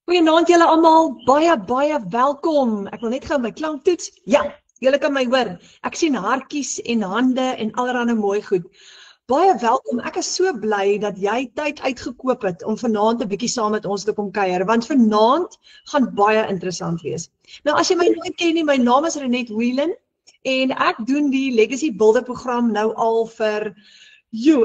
Goeienaand julle almal, baie welkom. Ek wil net gou my klank toets. Ja, julle kan my hoor. Ek sien hartjies en hande en allerlei mooi goed. Baie welkom. Ek is so bly dat jy tyd uitgekoop het om vanaand 'n bietjie saam met ons te kom kuier, want vanaand gaan baie interessant wees. Nou as jy my nog nie ken nie, my naam is Renet Whelan en ek doen die Legacy Builder program nou al vir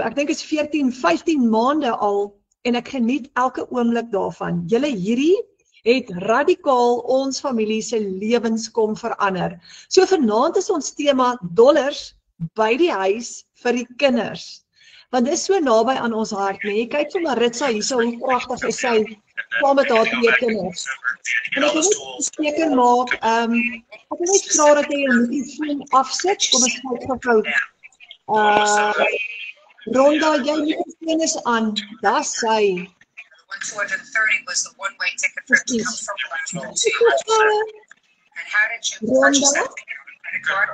ek dink is 14, 15 maande al. En ek geniet elke oomblik daarvan. Julle hierdie het radikaal ons familie se lewens kom verander. So vanaand is ons tema dollars by die huis vir die kinders. Want dit is so naby aan ons hart, nee. Kyk vir Maritza hierso, hoe pragtig is sy saam met haar 2 kinders. En ek wil net seker maak, ek wil net vra dat jy jou mikrofoon afsit. Kom ons kyk gou. Ronda, jy mikrofoon is aan. Daar sy. 230 was the one-way ticket for it to come from Blackpool to Manchester. And how did you purchase that ticket on a credit card?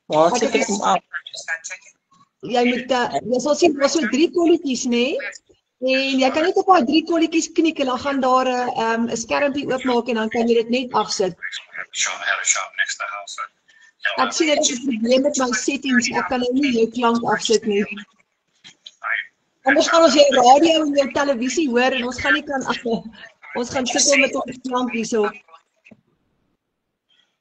Waar sit ek hom af? Purchase that ticket. Jy moet, jy sal sien, was so 3 kolletjies, nee? En jy kan net op haar 3 kolletjies knik en dan gaan daar 'n skermpie oopmaak en dan kan jy dit net afsit. Ek sien dit is 'n probleem met my settings, ek kan nou nie jou klank afsit nie. Anders gaan ons jou radio en jou televisie hoor en ons gaan nie kan ons gaan sukkel met ons klank hierso.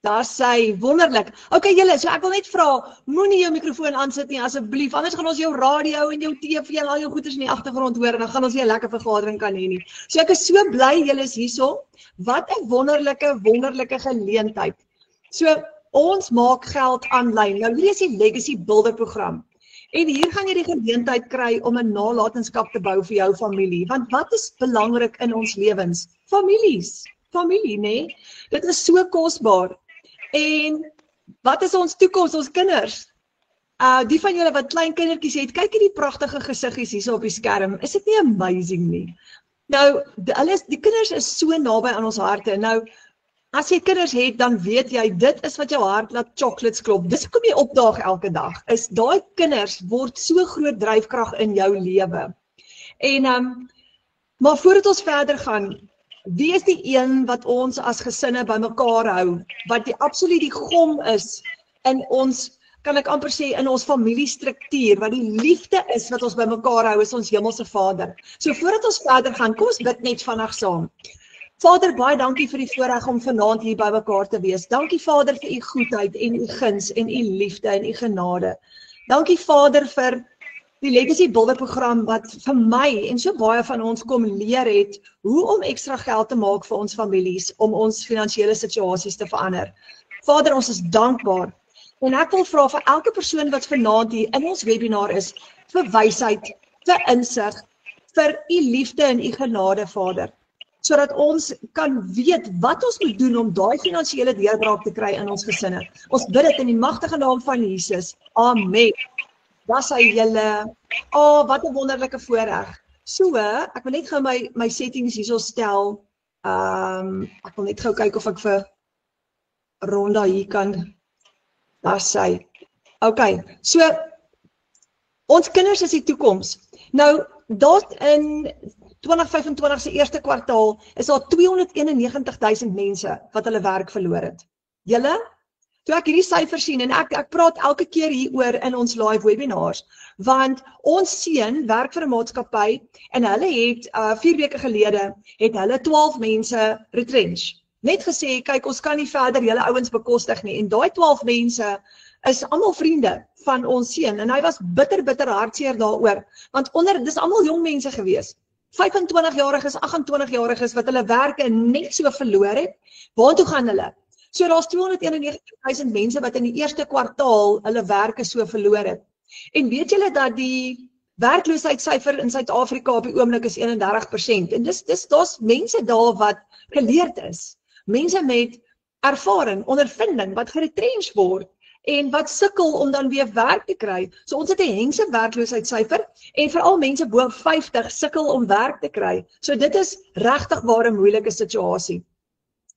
Daar sy, wonderlik. Okay julle, so ek wil net vra, moenie jou mikrofoon aansit nie asseblief, anders gaan ons jou radio en jou TV en al jou goeders in die agtergrond hoor en dan gaan ons nie 'n lekker vergadering kan hê nie. So ek is so bly julle is hierso. Wat 'n wonderlike geleentheid. So ons maak geld aanlyn. Nou hier is die Legacy Builder program. En hier gaan jy die geleentheid kry om 'n nalatenskap te bou vir jou familie. Want wat is belangrik in ons lewens? Familie, nee. Dit is so kosbaar. En wat is ons toekoms, ons kinders? Die van julle wat klein kindertjies het, kyk hierdie pragtige gesiggies hier op die skerm. Is dit nie amazing nie? Nou, die kinders is so naby aan ons harte. Nou, as jy kinders het, dan weet jy, dit is wat jou hart laat chocolates klop. Dis hoekom jy opdaag elke dag. Is daai kinders word so groot dryfkrag in jou lewe. En maar voordat ons verder gaan, wie is die een wat ons as gesinne bymekaar hou, wat die absoluut die gom is in ons, kan ek amper sê, in ons familiestruktuur, wat die liefde is wat ons bymekaar hou, is ons Hemelse Vader. So voordat ons verder gaan, kom ons bid net vandag saam. Vader, baie dankie vir die voorreg om vanaand hier by mekaar te wees. Dankie Vader vir u goedheid en u guns en u liefde en u genade. Dankie Vader vir die Legacy Builder program wat vir my en so baie van ons kom leer het hoe om ekstra geld te maak vir ons families, om ons finansiële situasies te verander. Vader, ons is dankbaar. En ek wil vra vir elke persoon wat vanaand hier in ons webinar is, vir wysheid, vir insig, vir u liefde en u genade, Vader. Sodat ons kan weet wat ons moet doen om daai finansiële deurbraak te kry in ons gesinne. Ons bid dit in die magtige naam van Jesus. Amen. Was hy julle, wat 'n wonderlike voorreg. So, ek wil net gou my settings hierso stel. Ek wil net gou kyk of ek vir Ronda hier kan. Daar sy. Okay, so ons kinders is die toekoms. Nou, daar in 2025 se eerste kwartaal is daar 291,000 mense wat hulle werk verloor het. Julle? Toe ek hierdie syfers sien en ek praat elke keer hieroor in ons live webinars, want ons seun werk vir 'n maatskappy en hulle het 4 weke gelede het hulle 12 mense retrench. Net gesê, kyk, ons kan nie verder julle ouens bekostig nie en daai 12 mense is almal vriende van ons seun en hy was bitter hartseer daaroor, want dis almal jong mense gewees. 25-jariges, 28-jariges wat hulle werke net so verloor het. Waartoe gaan hulle? So daar's 291,000 mense wat in die eerste kwartaal hulle werke so verloor het. En weet julle dat die werkloosheidssyfer in Suid-Afrika op die oomblik is 31%. En daar's mense daar wat geleerd is. Mense met ervaring, ondervinding, wat geretrench word en wat sukkel om dan weer werk te kry. So ons het 'n hengse werkloosheidssyfer en veral mense bo 50 sukkel om werk te kry. So dit is regtig waar 'n moeilike situasie.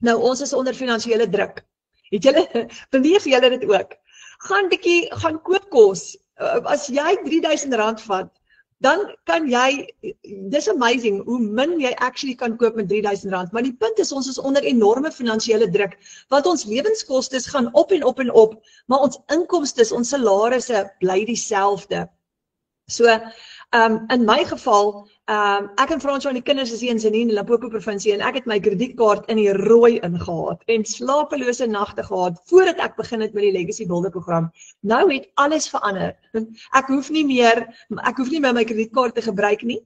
Nou ons is onder finansiële druk. Het julle, beleef julle dit ook? Gaan koop kos. As jy R3,000 vat, dan kan jy, dis amazing, hoe min jy actually kan koop met R3000, maar die punt is, ons is onder enorme finansiële druk, want ons lewenskostes gaan op en op en op, maar ons inkomstes, ons salarisse bly dieselfde. So, in my geval, ek en Fransjo en die kinders is eens in die Limpopo provinsie en ek het my kredietkaart in die rooi ingehaat en slapelose nagte gehad voordat ek begin het met die Legacy Builder program. Nou het alles verander. Ek hoef nie meer my kredietkaart te gebruik nie.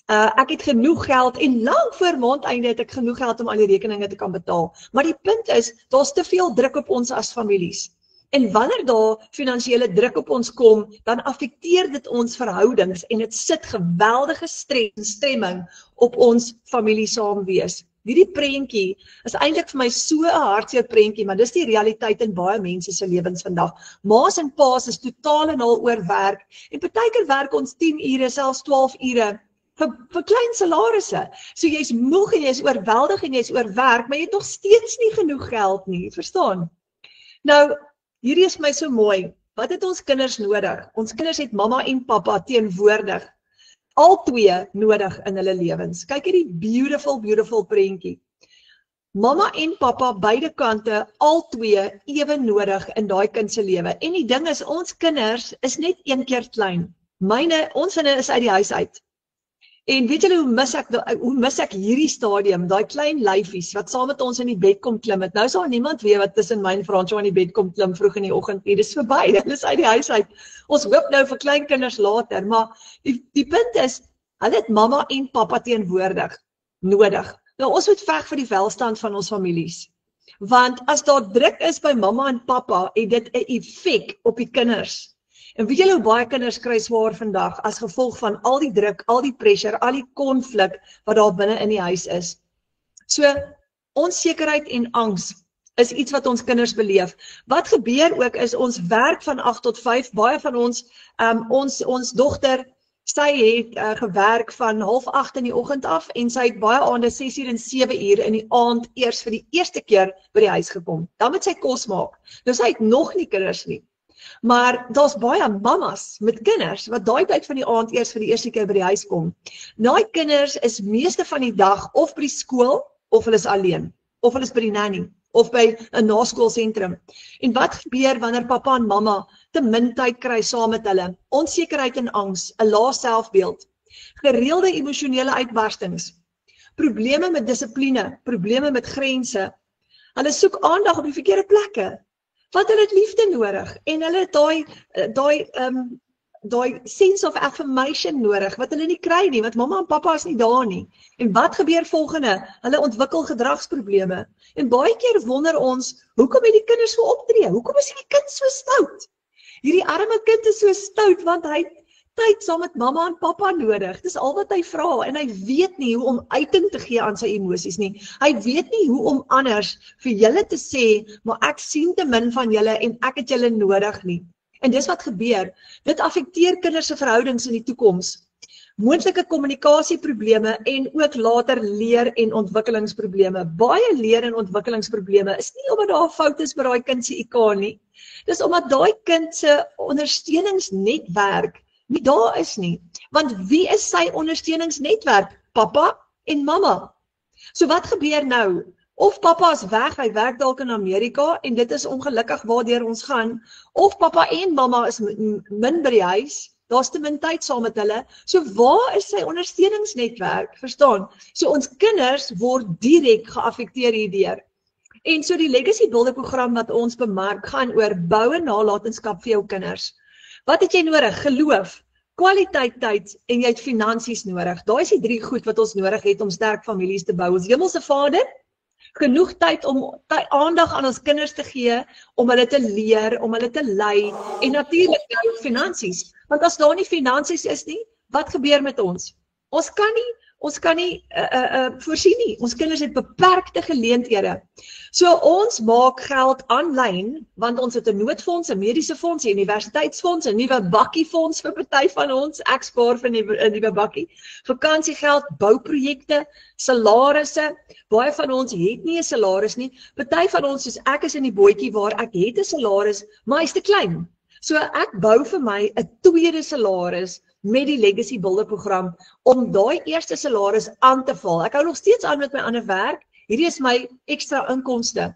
Ek het genoeg geld en lang voor maandeinde het ek genoeg geld om al die rekeninge te kan betaal. Maar die punt is, daar's te veel druk op ons as families. En wanneer daar finansiële druk op ons kom, dan affekteer dit ons verhoudings en dit sit geweldige stres en stemming op ons familie saamwees. Hierdie prentjie is eintlik vir my so 'n hartseer prentjie, maar dis die realiteit in baie mense se lewens vandag. Ma's en pa's is totaal en al oor werk en partykeer werk ons 10 ure, selfs 12 ure vir klein salarisse. So jy's moeg en jy's oorweldig en jy's oorwerk, maar jy het nog steeds nie genoeg geld nie, verstaan? Nou, hierdie is my so mooi. Wat het ons kinders nodig? Ons kinders het mamma en pappa teenwoordig. Al twee nodig in hulle lewens. Kyk hierdie beautiful prentjie. Mamma en pappa beide kante, al twee ewe nodig in daai kind se lewe. En die ding is, ons kinders is net een keer klein. Ons sinne is uit die huis uit. En weet julle hoe mis ek hierdie stadium, daai klein lyfies wat saam met ons in die bed kom klim het. Nou sal niemand weet wat tussen my en Fransjo in die bed kom klim vroeg in die oggend nie. Dis verby, hulle is uit die huis uit. Ons hoop nou vir klein kinders later, maar die punt is, hulle het mamma en pappa teenwoordig nodig. Nou ons moet veg vir die welstand van ons families. Want as daar druk is by mamma en pappa, het dit 'n effek op die kinders. En weet julle hoe baie kinders kry swaar vandag as gevolg van al die druk, al die pressure, al die konflik wat daar binne in die huis is. So, onsekerheid en angs is iets wat ons kinders beleef. Wat gebeur ook is ons werk van 8 tot 5, baie van ons dogter, sy het gewerk van 7:30 in die oggend af en sy het baie aande 6 uur en 7 uur in die aand eers vir die eerste keer by die huis gekom. Dan moet sy kos maak. Nou sy het nog nie kinders nie. Maar daar's baie mammas met kinders wat daai tyd van die aand eers vir die eerste keer by die huis kom. Daai kinders is meeste van die dag of by die skool, of hulle is alleen, of hulle is by die nanny, of by 'n naskoolsentrum. En wat gebeur wanneer pappa en mamma te min tyd kry saam met hulle? Onsekerheid en angs, 'n lae selfbeeld, gereelde emosionele uitbarstings, probleme met dissipline, probleme met grense. Hulle soek aandag op die verkeerde plekke. Want hulle het liefde nodig en hulle het daai sense of affirmation nodig wat hulle nie kry nie, want mamma en pappa is nie daar nie. En wat gebeur volgende? Hulle ontwikkel gedragsprobleme. En baie keer wonder ons, hoekom het die kinders so optree? Hoekom is die kind so stout? Hierdie arme kind is so stout want hy het tyd saam met mamma en pappa nodig. Dis al wat hy vra en hy weet nie hoe om uiting te gee aan sy emosies nie. Hy weet nie hoe om anders vir julle te sê, maar ek sien te min van julle en ek het julle nodig nie. En dis wat gebeur. Dit affekteer kinders se verhoudings in die toekoms. Moontlike kommunikasieprobleme en ook later leer- en ontwikkelingsprobleme. Baie leer- en ontwikkelingsprobleme is nie omdat daar 'n fout is by daai kind se IQ nie. Dis omdat daai kind se ondersteuningsnetwerk nie daar is nie. Want wie is sy ondersteuningsnetwerk? Pappa en mamma. So wat gebeur nou? Of pappa is weg, hy werk dalk in Amerika en dit is ongelukkig waardeur ons gaan. Of pappa en mamma is min by die huis, daar's te min tyd saam met hulle. So waar is sy ondersteuningsnetwerk? Verstaan? So ons kinders word direk geaffekteer hierdeur. En so die Legacy Builder program wat ons bemark gaan oor bou 'n nalatenskap vir jou kinders. Wat het jy nodig? Geloof, kwaliteit tyd en jy het finansies nodig. Daai is die 3 goed wat ons nodig het om sterk families te bou. Ons Hemelse Vader, genoeg tyd om aandag aan ons kinders te gee, om hulle te leer, om hulle te lei en natuurlik nou finansies. Want as daar nie finansies is nie, wat gebeur met ons? Ons kan nie voorsien nie. Ons kinders het beperkte geleenthede. So ons maak geld aanlyn, want ons het 'n noodfonds, 'n mediese fonds, 'n universiteitsfonds, 'n nuwe bakkiefonds vir party van ons. Ek spaar vir 'n nuwe bakkie. Vakansiegeld, bouprojekte, salarisse. Baie van ons het nie 'n salaris nie. Party van ons, soos ek is in die bootjie waar ek het 'n salaris, maar hy's te klein. So ek bou vir my 'n tweede salaris met die Legacy Builder program om daai eerste salaris aan te val. Ek hou nog steeds aan met my ander werk. Hierdie is my ekstra inkomste.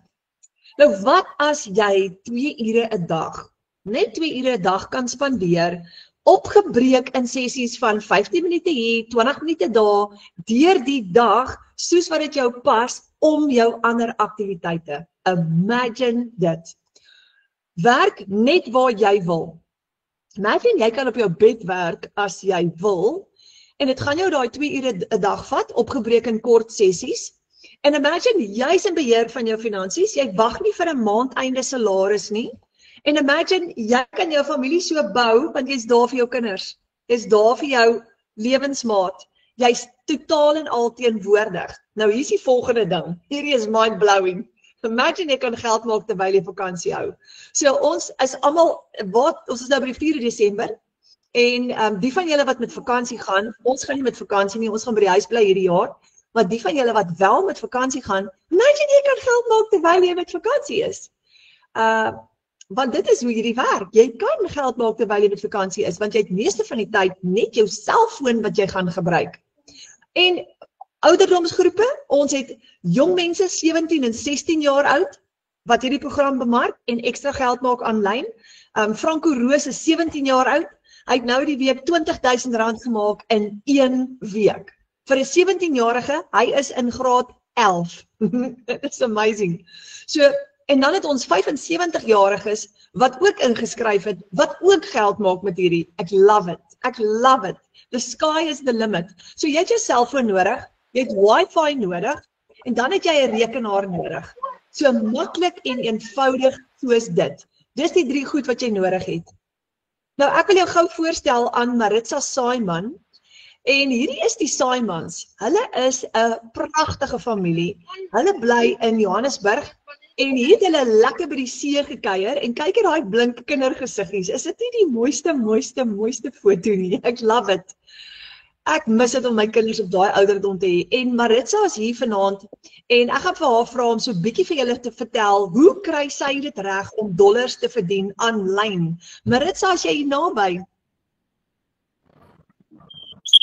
Nou wat as jy 2 ure 'n dag, net 2 ure 'n dag kan spandeer, opgebreek in sessies van 15 minute hier, 20 minute daar, deur die dag, soos wat dit jou pas, om jou ander aktiwiteite. Imagine dit. Werk net waar jy wil. Imagine jy kan op jou bed werk as jy wil, en dit gaan jou daai 2 ure 'n dag vat, opgebreek in kort sessies. En imagine jy's in beheer van jou finansies, jy wag nie vir 'n maandeinde salaris nie. En imagine jy kan jou familie so bou, want jy's daar vir jou kinders. Jy's daar vir jou lewensmaat. Jy's totaal en al teenwoordig. Nou hier is die volgende ding. Hierdie is mind-blowing. Imagine jy kan geld maak terwyl jy vakansie hou. So ons is almal, ons is nou by die 4 Desember, en die van julle wat met vakansie gaan, ons gaan nie met vakansie nie, ons gaan by die huis bly hierdie jaar, maar die van julle wat wel met vakansie gaan, imagine jy kan geld maak terwyl jy met vakansie is. Want dit is hoe hierdie werk. Jy kan geld maak terwyl jy met vakansie is, want jy het meeste van die tyd net jou selfoon wat jy gaan gebruik. En ouderdomsgroepe, ons het jong mense 17 en 16 jaar oud wat hierdie program bemark en ekstra geld maak aanlyn. Franco Roos is 17 jaar oud. Hy het nou die week R20,000 gemaak in 1 week. Vir 'n 17-jarige, hy is in graad 11. It's amazing. So, en dan het ons 75-jariges wat ook ingeskryf het, wat ook geld maak met hierdie. Ek love it. Ek love it. The sky is the limit. So jy het jou selfoon nodig, jy het wifi nodig, en dan het jy 'n rekenaar nodig. So maklik en eenvoudig soos dit. Dis die 3 goed wat jy nodig het. Nou ek wil jou gou voorstel aan Maritza Saaiman. En hierdie is die Saaimans. Hulle is 'n pragtige familie. Hulle bly in Johannesburg en hier het hulle lekker by die see gekuier en kyk hier daai blink kindergesiggies. Is dit nie die mooiste foto nie? Ek love it. Ek mis dit om my kinders op daai ouderdom te hê. En Maritza is hier vanaand en ek gaan vir haar vra om so 'n bietjie vir julle te vertel, hoe kry sy dit reg om dollars te verdien aanlyn? Maritza, as jy hier naby.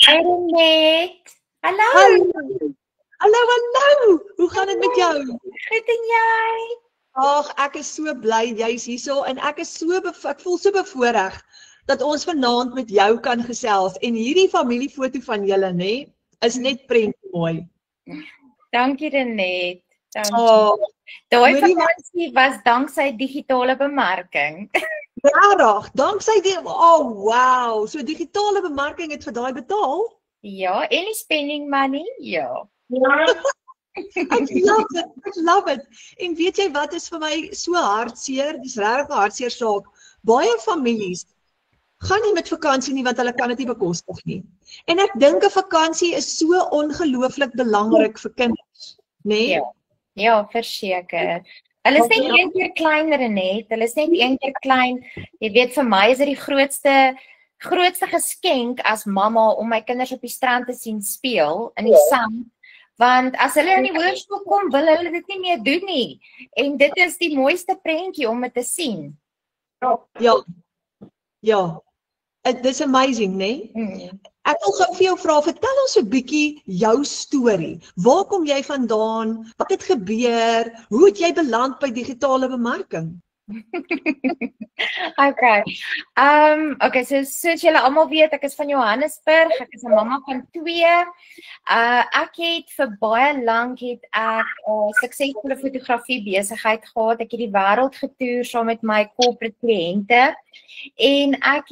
Net. Hallo. Hallo. Hoe gaan dit met jou? Goed en jy? Ag, ek is so bly jy's hierso en ek voel so bevoorreg dat ons vanaand met jou kan gesels en hierdie familiefoto van julle, nê, is net prentjie mooi. Dankie Renet. Daai vakansie was danksy digitale bemarking. Regtig, danksy die, wow, so digitale bemarking het vir daai betaal? Ja, en die spending money, ja. Ek love it. En weet jy wat is vir my so hartseer? Dis regtig 'n hartseer saak. Baie families gaan nie met vakansie nie want hulle kan dit nie bekostig nie. En ek dink 'n vakansie is so ongelooflik belangrik vir kinders, nê? Ja, verseker. Hulle is net een keer kleiner net. Hulle is net een keer klein. Jy weet, vir my is dit die grootste geskenk as mamma om my kinders op die strand te sien speel in die sand. Want as hulle in die hoërskool kom, wil hulle dit nie meer doen nie. En dit is die mooiste prentjie om dit te sien. Ja. It is amazing, né? Ek wil gou vir jou vra, vertel ons 'n bietjie jou storie. Waar kom jy vandaan? Wat het gebeur? Hoe het jy beland by digitale bemarking? Okay, soos julle almal weet, ek is van Johannesburg. Ek is 'n mamma van 2. Ek het vir baie lank 'n suksesvolle fotografie besigheid gehad. Ek het die wêreld getoer saam met my corporate kliënte en ek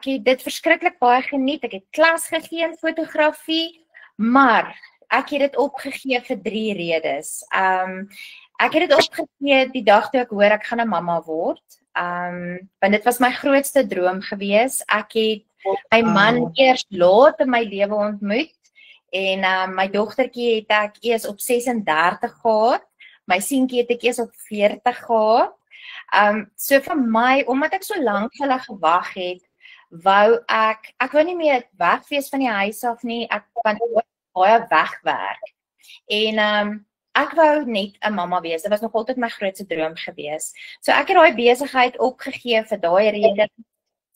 het dit verskriklik baie geniet. Ek het klas gegee in fotografie, maar ek het dit opgegee vir 3 redes. Ek het dit opgegee die dag toe ek hoor ek gaan 'n mamma word. Want dit was my grootste droom gewees. Ek het my man eers laat in my lewe ontmoet en my dogtertjie het ek eers op 36 gehad. My seentjie het ek eers op 40 gehad. So vir my, omdat ek so lank vir hulle gewag het, wou ek wou nie meer weg wees van die huis af nie. Ek kan baie wegwerk. En ek wou net 'n mamma wees. Dit was nog altyd my grootste droom gewees. So ek het daai besigheid opgegee vir daai rede.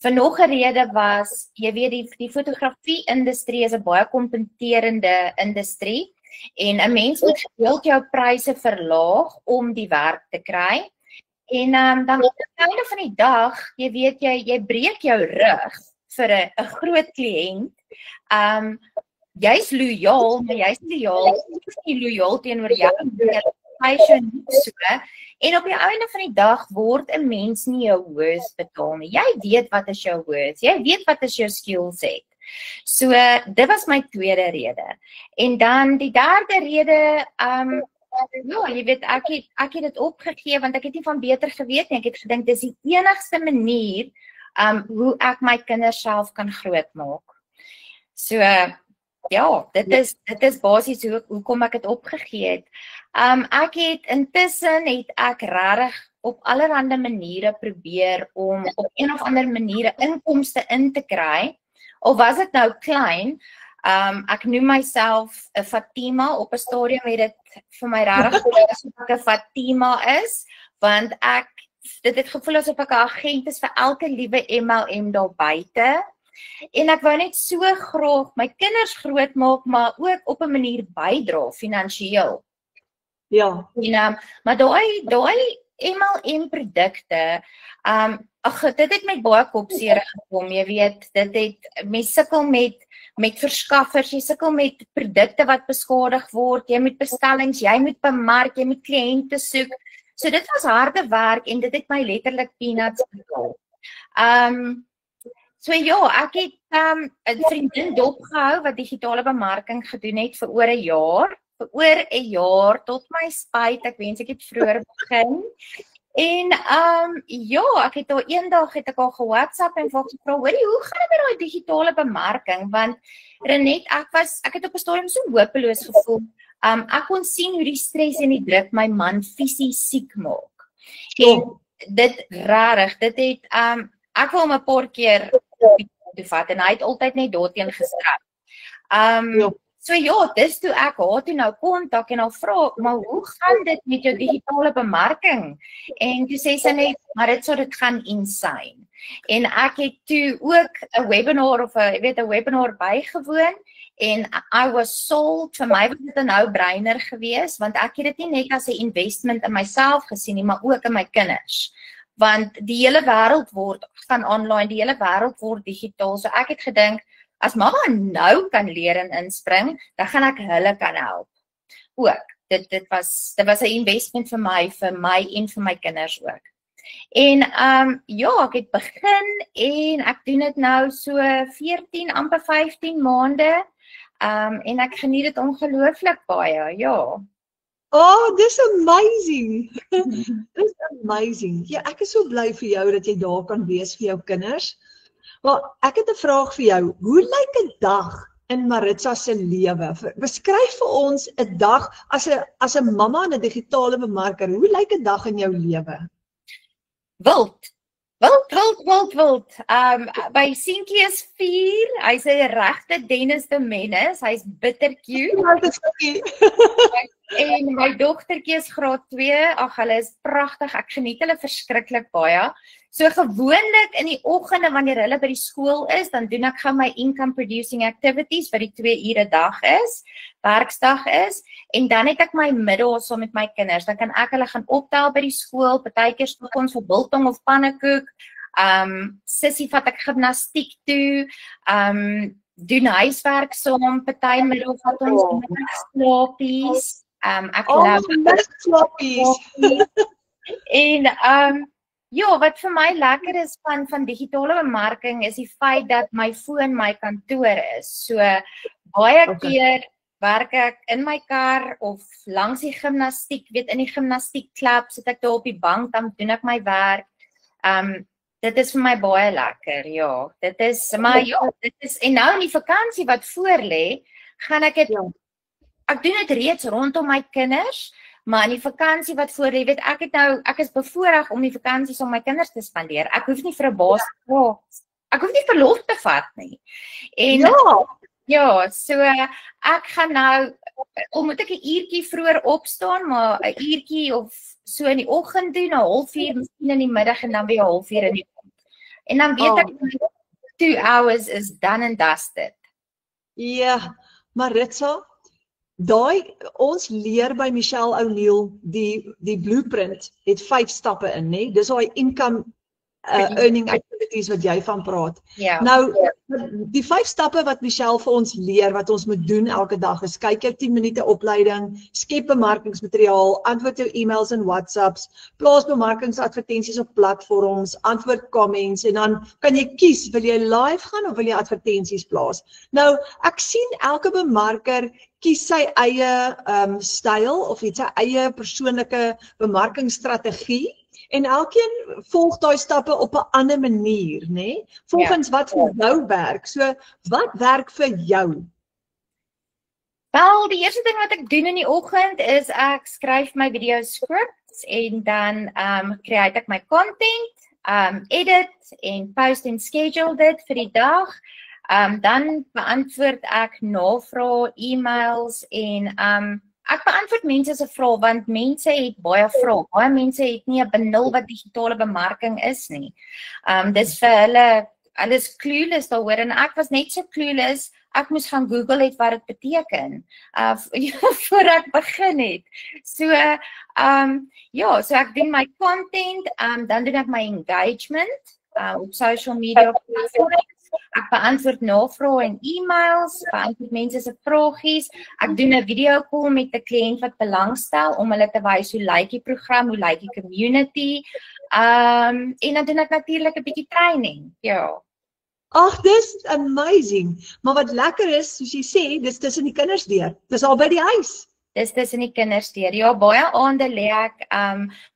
vir nog 'n rede was, jy weet die fotografie-industrie is 'n baie kompeterende industrie en 'n mens moet gereeld jou pryse verlaag om die werk te kry. En dan op die einde van die dag, jy weet jy breek jou rug vir 'n groot kliënt. Jy's lojaal, maar jy's nie lojaal teenoor jou nie so. En op die einde van die dag word 'n mens nie jou worth betaal nie. Jy weet wat is jou worth, jy weet wat is jou skill set. So dit was my tweede rede. En dan die derde rede, ja, jy weet ek het dit opgegee want ek het nie van beter geweet nie. Ek het gedink dis die enigste manier hoe ek my kinders self kan grootmaak. So ja, dit is basies hoekom ek dit opgegee het. Intussen het ek regtig op allerlei maniere probeer om op een of ander manier inkomste in te kry. Of was dit nou klein? Ek noem myself 'n Fatima. Op 'n stadium het dit vir my regtig gevoel asof ek 'n Fatima is, want dit het gevoel asof ek 'n agent is vir elke liewe MLM daar buite. En ek wou net so graag my kinders grootmaak, maar ook op 'n manier bydra finansiëel. Ja. En maar daai MLM produkte, dit het met baie kopseer gekom, jy weet, mens sukkel met verskaffers, jy sukkel met produkte wat beskadig word, jy moet bestellings, jy moet bemark, jy moet kliënte soek. So dit was harde werk en dit het my letterlik peanuts betaal. So ja, ek het 'n vriendin dopgehou wat digitale bemarking gedoen het vir oor 'n jaar, tot my spyt, ek wens ek het vroeër begin. En ja, ek het eendag haar ge-WhatsApp en gevra, hoorie, hoe gaan dit met daai digitale bemarking? Want Renet, ek het op 'n stadium so hopeloos gevoel. Ek kon sien hoe die stres en die druk my man fisies siek maak. En dit rarig, dit het ek wil hom 'n paar keer toe vat en hy het altyd net daarteen gestraf. So ja, dis toe ek haar toe nou kontak en haar vra, maar hoe gaan dit met jou digitale bemarking? En toe sê sy net, maar dit sou dit gaan insane. En ek het toe ook 'n webinar of 'n webinar bygewoon en I was sold. Vir my was dit 'n no-brainer geweest, want ek het dit nie net as 'n investment in myself gesien nie, maar ook in my kinders. Want die hele wêreld gaan online, die hele wêreld word digitaal. So ek het gedink, as mamma nou kan leer en inspring, dan gaan ek hulle kan help. Ook, dit was 'n investment vir my en vir my kinders ook. En ja, ek het begin en ek doen dit nou so 14, amper 15 maande. En ek geniet dit ongelooflik baie, ja. Oh, dis amazing. Dis amazing. Ja, ek is so bly vir jou dat jy daar kan wees vir jou kinders. Maar ek het 'n vraag vir jou. Hoe lyk 'n dag in Maritza se lewe? Beskryf vir ons 'n dag as 'n mamma en 'n digitale bemarker. Hoe lyk 'n dag in jou lewe? Wild. My seentjie is 4, hy's 'n regte Dennis de Menace, hy's bitter cute. En my dogtertjie is graad 2, ag hulle is pragtig, ek geniet hulle verskriklik baie. So gewoonlik in die oggende wanneer hulle by die skool is, dan doen ek gou my income producing activities wat die 2 ure dag is, werksdag is, en dan het ek my middag saam met my kinders. Dan kan ek hulle gaan optel by die skool, partykeer soek ons vir biltong of pannekoek. Sissie vat ek gimnastiek toe, doen huiswerk saam, party middag vat ons slaapies. Ek slaapies. En ja, wat vir my lekker is van digitale bemarking is die feit dat my foon my kantoor is. So baie keer werk ek in my kar of langs die gimnastiek, in die gimnastiekklub, sit ek daar op die bank, dan doen ek my werk. Dit is vir my baie lekker, ja. Dit is, maar ja, en nou in die vakansie wat voor lê, gaan ek dit, ek doen dit reeds rondom my kinders, maar in die vakansie wat voor lê, weet ek is bevoorreg om die vakansie saam met my kinders te spandeer. Ek hoef nie vir 'n baas te vra. Ek hoef nie verlof te vat nie. En ja, so ek gaan nou, moet ek 'n uurtjie vroeër opstaan, maar 'n uurtjie of so in die oggend doen, 1/2 uur miskien in die middag en dan weer 1/2 uur in die En dan weet ek 2 hours is done and dusted. Ja, Maritza, ons leer by Michelle O'Neill die blueprint het 5 stappe in, né? Dis daai income earning activities wat jy van praat. Ja. Nou, die 5 stappe wat Michelle vir ons leer, wat ons moet doen elke dag, is kyk jou 10 minute opleiding, skep bemarkingsmateriaal, antwoord jou e-mails en WhatsApps, plaas bemarkingsadvertensies op platforms, antwoord comments, en dan kan jy kies, wil jy live gaan of wil jy advertensies plaas? Nou, ek sien elke bemarker kies sy eie styl of het sy eie persoonlike bemarkingsstrategie, en elkeen volg daai stappe op 'n ander manier, né? Volgens wat vir jou werk. So, wat werk vir jou? Wel, die eerste ding wat ek doen in die oggend is ek skryf my video scripts en dan create ek my content, edit en post en schedule dit vir die dag. Dan beantwoord ek navrae, e-mails en ek beantwoord mense se vrae want mense het baie vrae. Baie mense het nie 'n benul wat digitale bemarking is nie. Dis vir hulle is clueless daaroor en ek was net so clueless. Ek moes gaan Google het wat dit beteken voor ek begin het. So so ek doen my content, dan doen ek my engagement op social media platforms. Ek beantwoord navrae en e-mails, beantwoord mense se vragies. Ek doen 'n video call met 'n kliënt wat belangstel om hulle te wys hoe lyk die program, hoe lyk die community. En dan doen ek natuurlik 'n bietjie training. Ja. Ag, dis amazing. Maar wat lekker is, soos jy sê, dis tussen die kinders deur. Dis al by die huis. Dis tussen die kinders deur. Ja, baie aande lê ek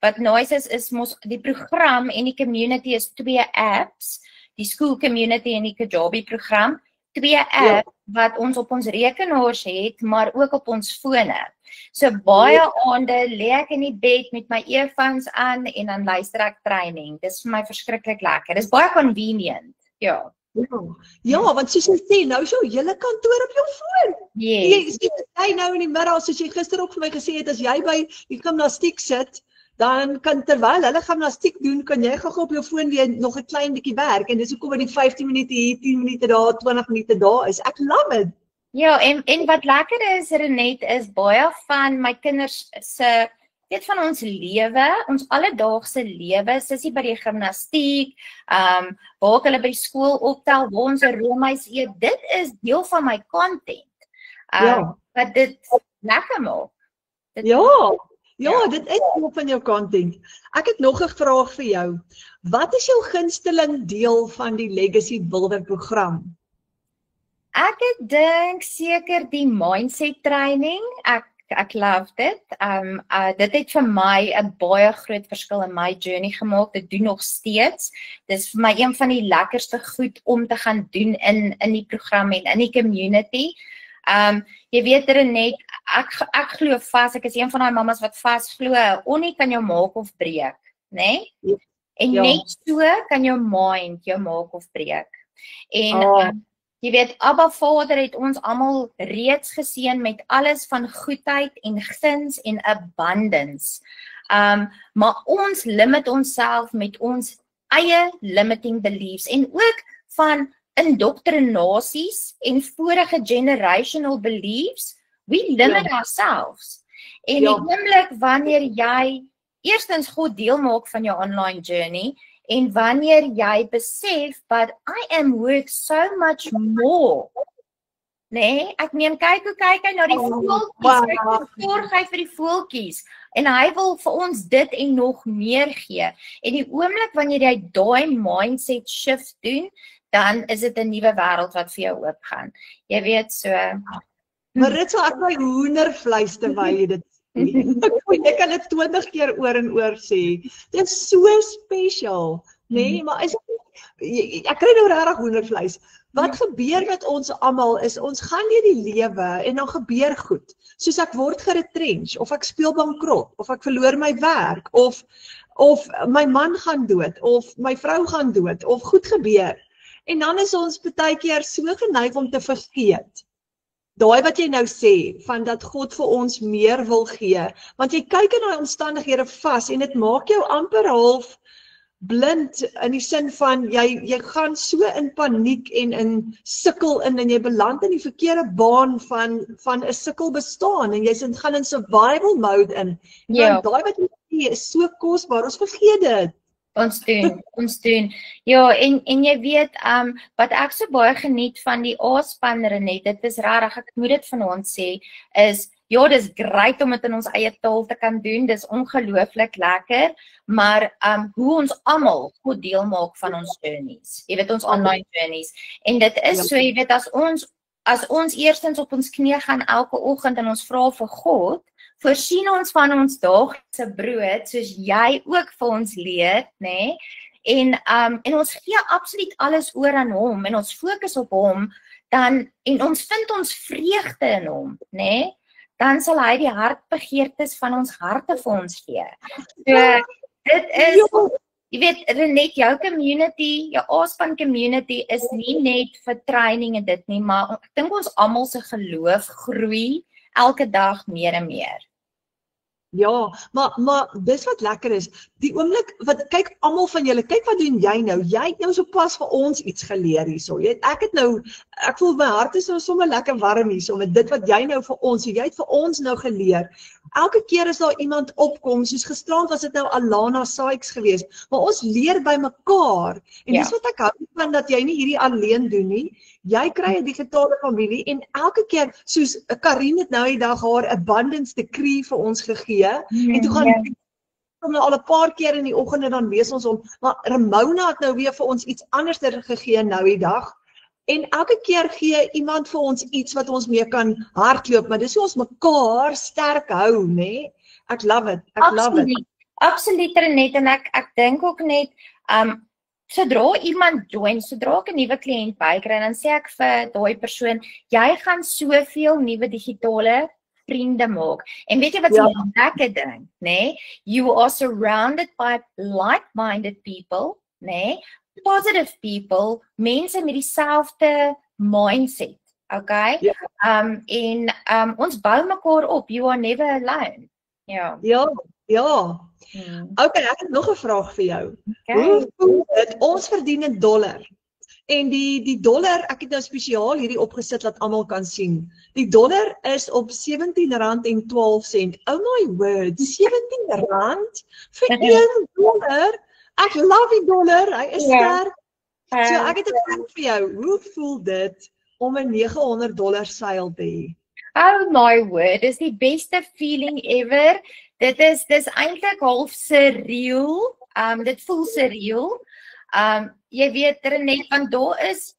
wat nice is mos die program en die community is 2 apps. Die school community en die Kajabi program, 2 apps wat ons op ons rekenaars het, maar ook op ons fone. So baie aande lê ek in die bed met my earphones aan en dan luister ek training. Dis vir my verskriklik lekker. Dis baie convenient. Ja. Ja, want soos jy sê, nou is jou hele kantoor op jou foon. Yes. Jy nou in die middag, soos jy gister ook vir my gesê het, as jy by die gimnastiek sit, dan kan terwyl hulle gimnastiek doen, kan jy gou op jou foon weer nog 'n klein bietjie werk en dis hoekom dit 15 minute hier, 10 minute daar, 20 minute daar is. Ek love it. Ja, en wat lekker is, Renet, is baie van my kinders se van ons lewe, ons alledaagse lewe, sussie by die gimnastiek, waar ek hulle by skool optel, waar ons 'n roomys eet, dit is deel van my content. Wat dit lekker maak. Ja, dit is deel van jou content. Ek het nog 'n vraag vir jou. Wat is jou gunsteling deel van die Legacy Builder program? Ek dink seker die mindset training. Ek love dit. Dit het vir my 'n baie groot verskil in my journey gemaak. Dit doen nog steeds. Dis vir my een van die lekkerste goed om te gaan doen in die program en in die community. Jy weet Renet, ek glo vas, ek is een van daai mammas wat vas glo, onie kan jou maak of breek, né? En net so kan jou mind jou maak of breek. En jy weet, Abba Vader het ons almal reeds geseën met alles van goedheid en guns en abundance. Maar ons limit onsself met ons eie limiting beliefs en ook van indoctrinasies en vorige generational beliefs, we limit ourselves. En die oomblik wanneer jy eerstens God deel maak van jou online journey en wanneer jy besef, but I am worth so much more. Nee, ek meen kyk hy na die voeltjies, hy sorg hy vir die voeltjies en hy wil vir ons dit en nog meer gee. En die oomblik wanneer jy daai mindset shift doen, dan is dit 'n nuwe wêreld wat vir jou oopgaan. Jy weet so. Maar dit sal ek my hoendervleis terwyl jy dit sê. Ek kan dit 20 keer oor en oor sê. Dit is so spesiaal, nee, maar is ek kry nou regtig hoendervleis. Wat gebeur met ons almal is ons gaan deur die lewe en dan gebeur goed. Soos ek word geretrench of ek speel bankrot of ek verloor my werk of my man gaan dood of my vrou gaan dood of goed gebeur. En dan is ons baie keer so geneig om te vergeet. Daai wat jy nou sê, van dat God vir ons meer wil gee, want jy kyk in daai omstandighede vas en dit maak jou amper half blind in die sin van jy gaan so in paniek en in sukkel en jy beland in die verkeerde baan van 'n sukkel bestaan en gaan in survival mode in. Ja. Daai wat jy sê is so kosbaar, ons vergeet dit. Ons doen. Ja, en jy weet, wat ek so baie geniet van die A-span Renet, dit is rarig, ek moet dit van ons sê, is, ja, dis great om dit in ons eie taal te kan doen, dis ongelooflik lekker, maar hoe ons almal goed deel maak van ons journeys, jy weet, ons online journeys, en dit is so, jy weet, as ons eerstens op ons knie gaan elke oggend en ons vra vir God, voorsien ons van ons daaglikse brood, soos jy ook vir ons leer, nê? En ons gee absoluut alles oor aan hom, en ons fokus op hom, en ons vind ons vreugde in hom, nê? Dan sal hy die hartbegeertes van ons harte vir ons gee. So, dit is, jy weet, Renet, jou community, jou A-span community is nie net vir training en dit nie, maar ek dink ons almal se geloof groei elke dag meer en meer. Ja, maar dis wat lekker is. Die oomblik wat kyk almal van julle, kyk wat doen jy nou? Jy het nou sopas vir ons iets geleer hierso. Ek voel my hart is nou sommer lekker warm hierso met dit wat jy nou vir ons, jy het vir ons nou geleer. Elke keer as daar iemand opkom, soos gisterand was dit nou Alana Sykes geweest, maar ons leer by mekaar. En dis wat ek hou van dat jy nie hierdie alleen doen nie. Jy kry 'n digitale familie en elke keer, soos Karin het nou die dag haar abundance decree vir ons gegee, en toe gaan om nou al 'n paar keer in die oggende dan lees ons hom, maar Ramona het nou weer vir ons iets anders gegee nou die dag, en elke keer gee iemand vir ons iets wat ons mee kan hardloop, maar dis hoe ons mekaar sterk hou, né? Ek love it, love it. Absoluut, Renet, en ek dink ook net, sodra iemand join, sodra ek 'n nuwe kliënt bykry, dan sê ek vir daai persoon, jy gaan soveel nuwe digitale vriende maak. En weet jy wat die lekker ding, né? You are surrounded by like-minded people, né? Positive people, mense met dieselfde mindset, okay? Ons bou mekaar op, you are never alone. Ja. Okay, ek het nog 'n vraag vir jou. Hoe voel dit? Ons verdien in dollar. En die dollar, ek het nou spesiaal hierdie opgesit dat almal kan sien. Die dollar is op R17.12. Oh my word, R17 vir $1. Ek love die dollar, hy is sterk. So ek het 'n vraag vir jou. Hoe voel dit om 'n $900 seil te hê? Oh my word, dis die beste feeling ever. Dis eintlik half surreal. Dit voel surreal. Jy weet, Renet, want daar's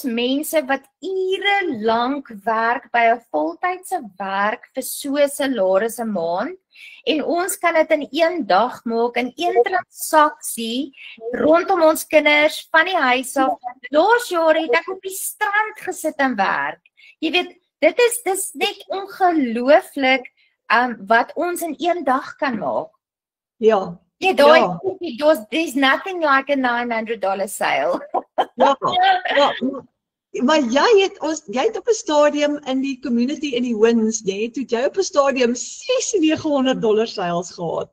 mense wat ure lank werk by 'n voltydse werk vir so 'n salaris 'n maand, en ons kan dit in een dag maak, in een transaksie, rondom ons kinders, van die huis af. Laas jaar het ek op die strand gesit en werk. Jy weet, dis net ongelooflik wat ons in een dag kan maak. Ja. There's nothing like a $900 sale. Maar jy het op 'n stadium in die community in die wins, toe jy op 'n stadium $600 sales gehad.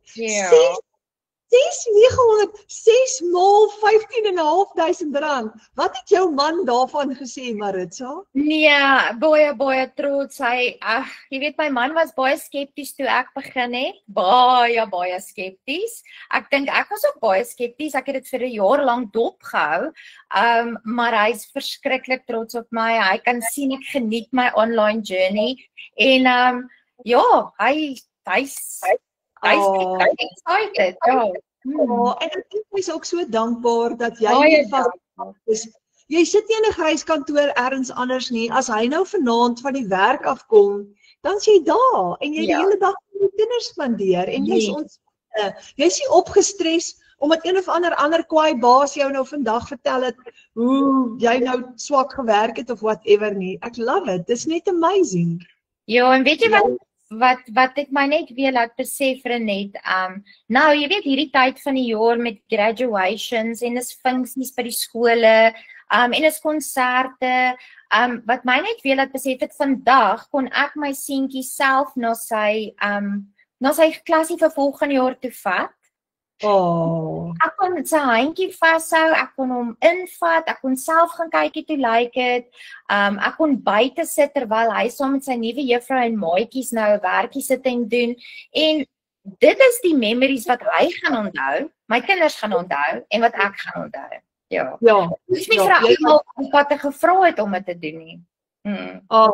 6 maal R15.500. Wat het jou man daarvan gesê, Maritza? Nee, baie trots. Jy weet, my man was baie skepties toe ek begin het. Baie skepties. Ek dink ek was ook baie skepties. Ek het dit vir 'n jaar lank dopgehou. Maar hy's verskriklik trots op my. Hy kan sien ek geniet my online journey. En hy's excited. En ek is ook so dankbaar dat jy is. Jy sit nie in 'n gryskantoor ergens anders nie. As hy nou vanaand van die werk afkom, dan is jy daar en jy die hele dag met die kinders spandeer en jy's jy's nie opgestres omdat een of ander kwaai baas jou nou vandag vertel het hoe jy nou swak gewerk het of whatever nie. Ek love it. Dis net amazing. Ja, en weet jy wat dit my net weer laat besef, Renet, nou jy weet hierdie tyd van die jaar met graduations en is funksies by die skole, en is konserte, wat my net weer laat besef het, vandag kon ek my seentjie self na sy klasie vir volgende jaar toe vat, Oh. Ek kon sy handjie vashou, ek kon hom invat, ek kon self gaan kykie toe lyk dit. Ek kon buite sit terwyl hy saam met sy nuwe juffrou en maatjies nou 'n werkie sit en doen. En dit is die memories wat hy gaan onthou, my kinders gaan onthou en wat ek gaan onthou. Ja. Ja. Dis nie vir almal wat ek gevra het om dit te doen nie. Oh,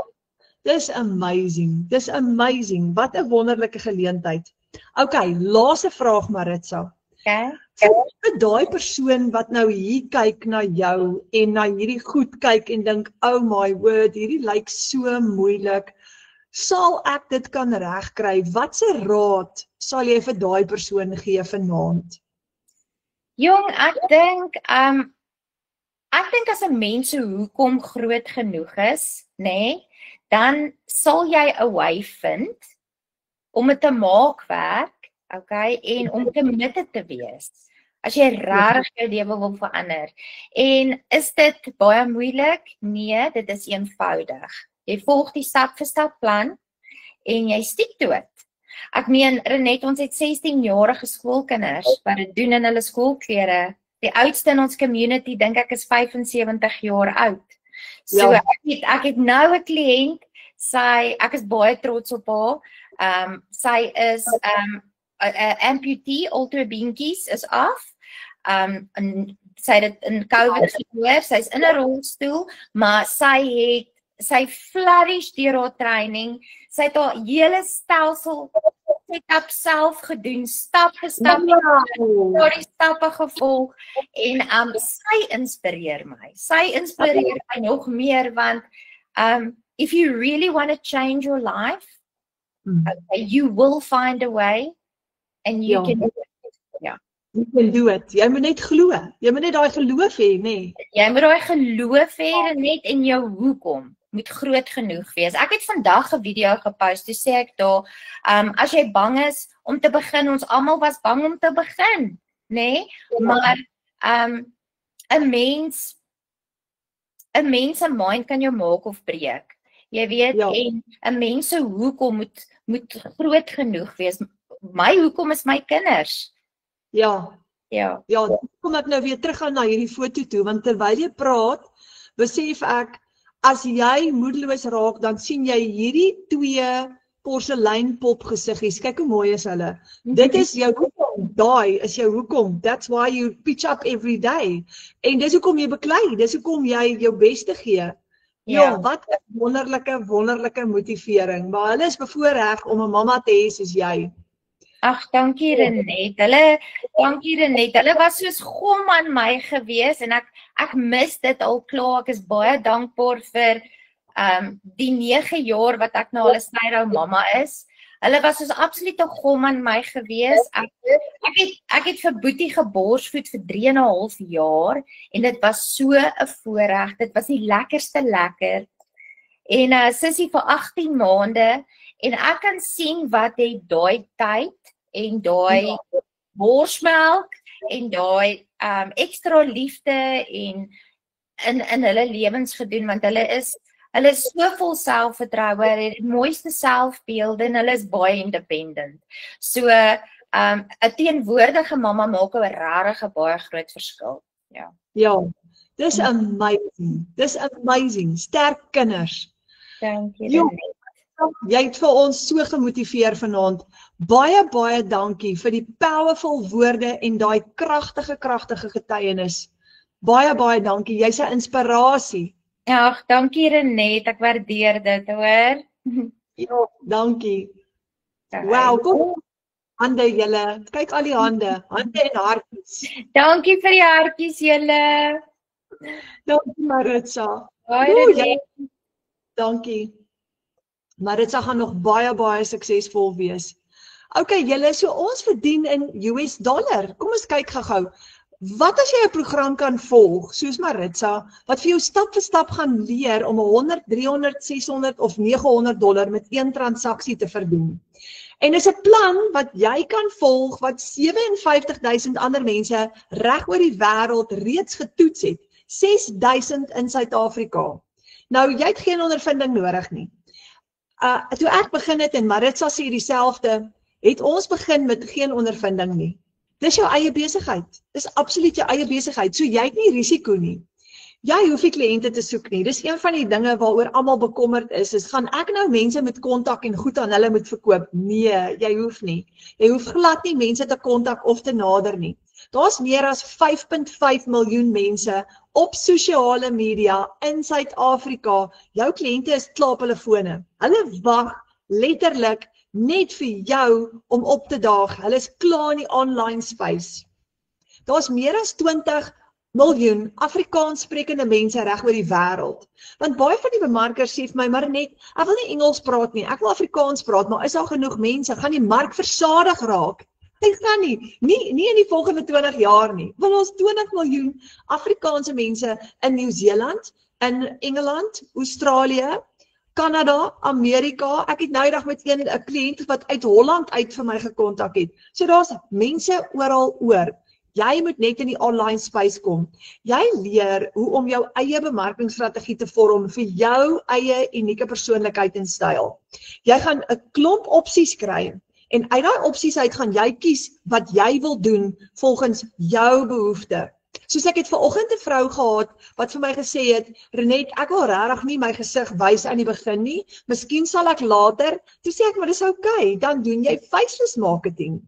dis amazing. Dis amazing. Wat 'n wonderlike geleentheid. Okay, laaste vraag Maritza. Okay. Vir daai persoon wat nou hier kyk na jou en na hierdie goed kyk en dink, oh my word, hierdie lyk so moeilik. Sal ek dit kan regkry? Watse raad sal jy vir daai persoon gee vanaand? Jong, ek dink as 'n mens se hoekom groot genoeg is, nê, dan sal jy 'n way vind om dit te maak werk, okay, en om committed te wees. As jy regtig jou lewe wil verander. En is dit baie moeilik? Nee, dit is eenvoudig. Jy volg die stap vir stap plan en jy stiek toe dit. Ek meen, Renet, ons het 16-jarige skoolkinders wat dit doen in hulle skoolklere. Die oudste in ons community dink ek is 75 jaar oud. So ek het nou 'n kliënt, ek is baie trots op haar. Sy is 'n amputee, al twee beentjies is af. En sy het dit in COVID gehoor, sy's in 'n rolstoel, maar sy flourish deur haar training. Sy het haar hele stelsel setup self gedoen, stap vir stap, die stappe gevolg en sy inspireer my. Sy inspireer my nog meer want if you really want to change your life, you will find a way and you can do it. Ja. You can do it. Jy moet net glo. Jy moet net daai geloof hê, nê? Jy moet daai geloof hê net in jou hoekom. Moet groot genoeg wees. Ek het vandag 'n video gepost, toe sê ek daar, as jy bang is om te begin, ons almal was bang om te begin, nê? Maar 'n mens se mind kan jou maak of breek. Jy weet, en 'n mens se hoekom moet groot genoeg wees. My hoekom is my kinders. Ja, kom ek nou weer teruggaan na hierdie foto toe, want terwyl jy praat, besef ek, as jy moedeloos raak, dan sien jy hierdie twee porseleinpop gesiggies. Kyk hoe mooi is hulle. Dit is jou hoekom. Daai is jou hoekom. That's why you pitch up every day. En dis hoekom jy beklei. Dis hoekom jy jou beste gee. Ja, wat 'n wonderlike motivering. Maar hulle is bevoorreg om 'n mamma te hê soos jy. Ag, dankie Renet. Hulle was soos gom aan my gewees en ek mis dit al klaar. Ek is baie dankbaar vir die 9 jaar wat ek nou al 'n styro mamma is. Hulle was soos absolute gom aan my gewees. Ek het vir Boetie geborsvoed vir 3,5 jaar en dit was so 'n voorreg. Dit was die lekkerste lekker. En Sissie vir 18 maande en ek kan sien wat het daai tyd en daai borsmelk en daai ekstra liefde en in hulle lewens gedoen, want hulle is so vol selfvertroue, hulle het die mooiste selfbeelde en hulle is baie independent. So 'n teenwoordige mamma maak 'n regtig baie groot verskil. Ja, dis amazing. Dis amazing. Sterk kinders. Dankie. Jy het vir ons so gemotiveer vanaand. Baie dankie vir die powerful woorde en daai kragtige getuienis. Baie dankie. Jy's 'n inspirasie. Ag, dankie Renet, ek waardeer dit, hoor. Ja, dankie. Wow, kom. Hande julle. Kyk al die hande en hartjies. Dankie vir die hartjies julle. Dankie Maritza. Dankie. Maritza gaan nog baie suksesvol wees. Okay, julle, so ons verdien in US dollar. Kom ons kyk gou-gou. Wat as jy 'n program kan volg, soos Maritza, wat vir jou stap vir stap gaan leer om 100, 300, 600 of 900 dollar met een transaksie te verdien? En is 'n plan wat jy kan volg wat 57,000 ander mense reg oor die wêreld reeds getoets het. 6,000 in Suid-Afrika. Nou, jy het geen ondervinding nodig nie. Toe ek begin het en Maritza sê dieselfde, het ons begin met geen ondervinding nie. Dis jou eie besigheid. Dis absoluut jou eie besigheid. So jy het nie risiko nie. Jy hoef nie kliënte te soek nie. Dis een van die dinge waaroor almal bekommerd is gaan ek nou mense met kontak en goed aan hulle moet verkoop? Nee, jy hoef nie. Jy hoef glad nie mense te kontak of te nader nie. Daar's meer as 5.5 miljoen mense op sosiale media in Suid-Afrika. Jou kliënte is klaar op hulle fone. Hulle wag letterlik net vir jou om op te daag. Hulle is klaar in die online space. Daar's meer as 20 miljoen Afrikaans sprekende mense reg oor die wêreld. Want baie van die bemarkers sê vir my, maar net, ek wil nie Engels praat nie, ek wil Afrikaans praat, maar is daar genoeg mense? Gaan die mark versadig raak? Dit gaan nie in die volgende 20 jaar nie. Want ons 20 miljoen Afrikaanse mense in Nieu-Seeland, in Engeland, Australië, Kanada, Amerika. Ek het nou eendag met 'n kliënt wat uit Holland uit vir my gekontak het. So daar's mense oral oor. Jy moet net in die online space kom. Jy leer hoe om jou eie bemarkingsstrategie te vorm vir jou eie unieke persoonlikheid en styl. Jy gaan 'n klomp opsies kry en uit daai opsies uit gaan jy kies wat jy wil doen volgens jou behoefte. Soos ek het vanoggend 'n vrou gehad wat vir my gesê het, Renet, ek wil regtig nie my gesig wys aan die begin nie, miskien sal ek later. Toe sê ek, maar dis okay, dan doen jy faceless marketing.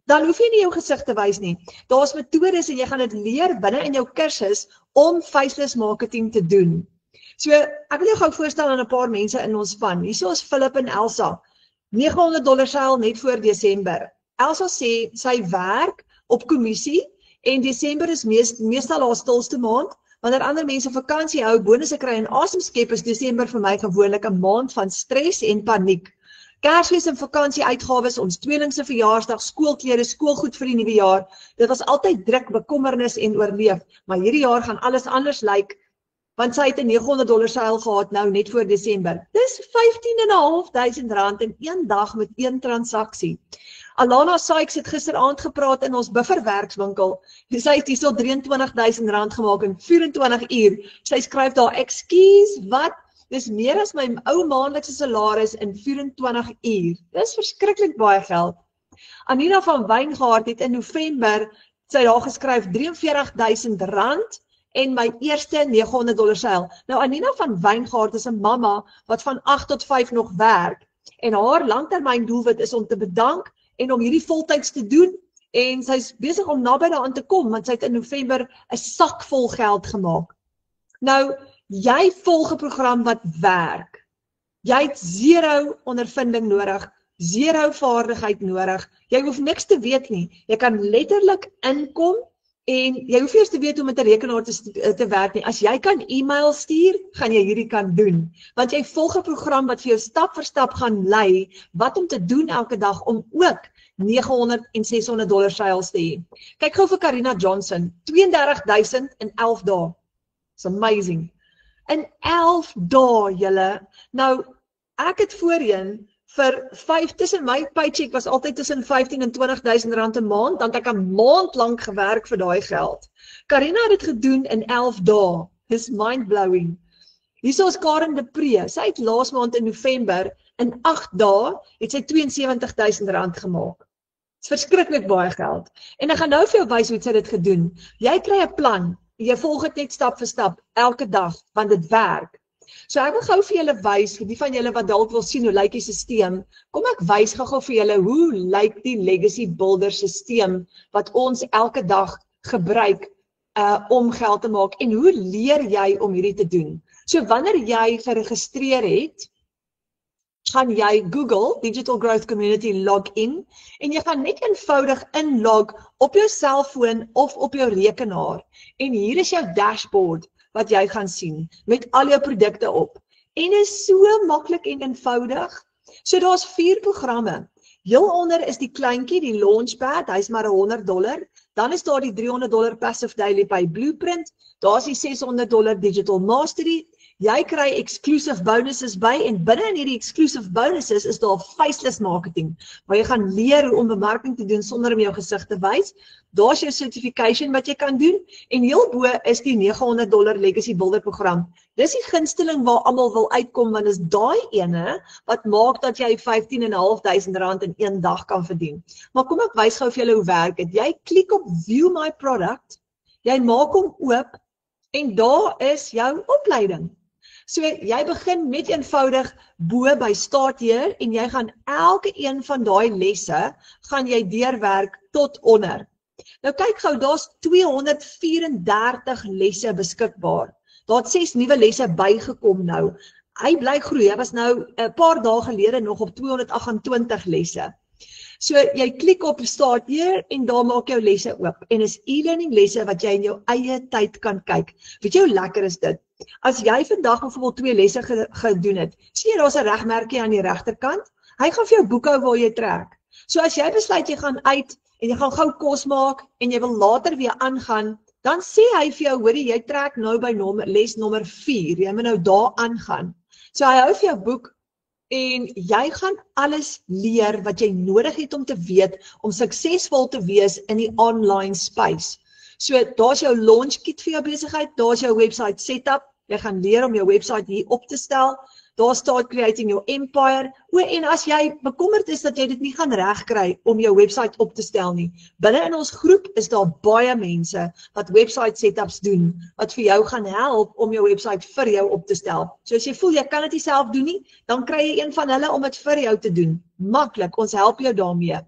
Dan hoef jy nie jou gesig te wys nie. Daar's metodes en jy gaan dit leer binne in jou kursus om faceless marketing te doen. So, ek wil jou gou voorstel aan 'n paar mense in ons span. Hierso is Philip en Elsa. $900 seil net voor Desember. Elsa sê sy werk op kommissie en Desember is meestal haar stilste maand. Wanneer ander mense vakansie hou, bonusse kry en asem skep, is Desember vir my gewoonlik 'n maand van stres en paniek. Kersfees en vakansieuitgawes, ons tweeling se verjaarsdag, skoolklere, skoolgoed vir die nuwe jaar. Dit was altyd druk, bekommernis en oorleef, maar hierdie jaar gaan alles anders lyk, want sy het 'n $900 seil gehad nou net voor Desember. Dis R15.500 in een dag met een transaksie. Alana Sykes het gisteraand gepraat in ons bufferwerkswinkel. Sy het hierso R23.000 gemaak in 24 uur. Sy skryf daar, "Ekskuus, wat? Dis meer as my ou maandelikse salaris in 24 uur. Dis verskriklik baie geld." Anina van Wyngaard het in November sy daar geskryf R43.000 en my eerste $900 seil. Nou Anina van Wyngaard is 'n mamma wat van 8 tot 5 nog werk en haar langtermyn doelwit is om te bedank en om hierdie voltyds te doen en sy's besig om naby daaraan te kom want sy het in November 'n sak vol geld gemaak. Nou jy volg 'n program wat werk. Jy het 0 ondervinding nodig, 0 vaardigheid nodig. Jy hoef niks te weet nie. Jy kan letterlik inkom en jy hoef eers te weet hoe met 'n rekenaar te werk nie. As jy kan e-mail stuur, gaan jy hierdie kan doen. Want jy volg 'n program wat vir jou stap vir stap gaan lei wat om te doen elke dag om ook $900 en $600 seils te hê. Kyk gou vir Karina Johnson, 32.000 in 11 dae. It's amazing. In 11 dae, julle. Nou, ek het voorheen vir 5, tussen my paycheck was altyd tussen 15 en 20.000 rand 'n maand, dan het ek 'n maand lank gewerk vir daai geld. Karina het dit gedoen in 11 dae. Dis mind-blowing. Hierso is Karen de Pre. Sy het laas maand in November, in 8 dae, het sy R72.000 gemaak. Dis verskriklik baie geld. En ek gaan nou vir jou wys hoe sy dit gedoen. Jy kry 'n plan. Jy volg dit net stap vir stap, elke dag, want dit werk. So ek wil gou vir julle wys, vir die van julle wat dalk wil sien hoe lyk die stelsel, kom ek wys gou vir julle hoe lyk die Legacy Builder stelsel wat ons elke dag gebruik om geld te maak en hoe leer jy om hierdie te doen? So wanneer jy geregistreer het, gaan jy Google Digital Growth Community login en jy gaan net eenvoudig inlog op jou selfoon of op jou rekenaar. En hier is jou dashboard wat jy gaan sien met al jou produkte op. En is so maklik en eenvoudig. So daar's 4 programme. Heel onder is die kleintjie, die Launchpad, hy's maar $100. Dan is daar die $300 Passive Daily Pay Blueprint. Daar's die $600 Digital Mastery Jy kry exclusive bonuses by en binne in hierdie exclusive bonuses is daar faceless marketing, waar jy gaan leer hoe om bemarking te doen sonder om jou gesig te wys. Daar's jou certification wat jy kan doen en heel bo is die $900 Legacy Builder program. Dis die gunsteling waar almal wil uitkom want is daai ene wat maak dat jy R15.500 in een dag kan verdien. Maar kom ek wys gou vir julle hoe werk dit. Jy klik op View My Product, jy maak hom oop en daar is jou opleiding. So jy begin met eenvoudig bo by Start Here en jy gaan elke een van daai lesse gaan jy deurwerk tot onder. Nou kyk gou, daar's 234 lesse beskikbaar. Daar het 6 nuwe lesse bygekom nou. Hy bly groei, hy was nou 'n paar dae gelede nog op 228 lesse. So jy klik op Start Here en daar maak jou lesse oop. En is e-learning lesse wat jy in jou eie tyd kan kyk. Weet jy hoe lekker is dit? As jy vandag byvoorbeeld 2 lesse gedoen het, sien jy daar's 'n regmerkie aan die regterkant. Hy gaan vir jou boekhou waar jy trek. So as jy besluit jy gaan uit en jy gaan gou kos maak en jy wil later weer aangaan, dan sê hy vir jou, hoorie, jy trek nou by les nommer 4, jy moet nou daar aangaan. So hy hou vir jou boek en jy gaan alles leer wat jy nodig het om te weet, om suksesvol te wees in die online space. So daar's jou launch kit vir jou besigheid, daar's jou website setup, jy gaan leer om jou website hier op te stel, daar Start Creating Your Empire, en as jy bekommerd is dat jy dit nie gaan regkry om jou website op te stel nie, binne in ons groep is daar baie mense wat website setups doen, wat vir jou gaan help om jou website vir jou op te stel. So as jy voel jy kan dit nie self doen nie, dan kry jy een van hulle om dit vir jou te doen. Maklik, ons help jou daarmee.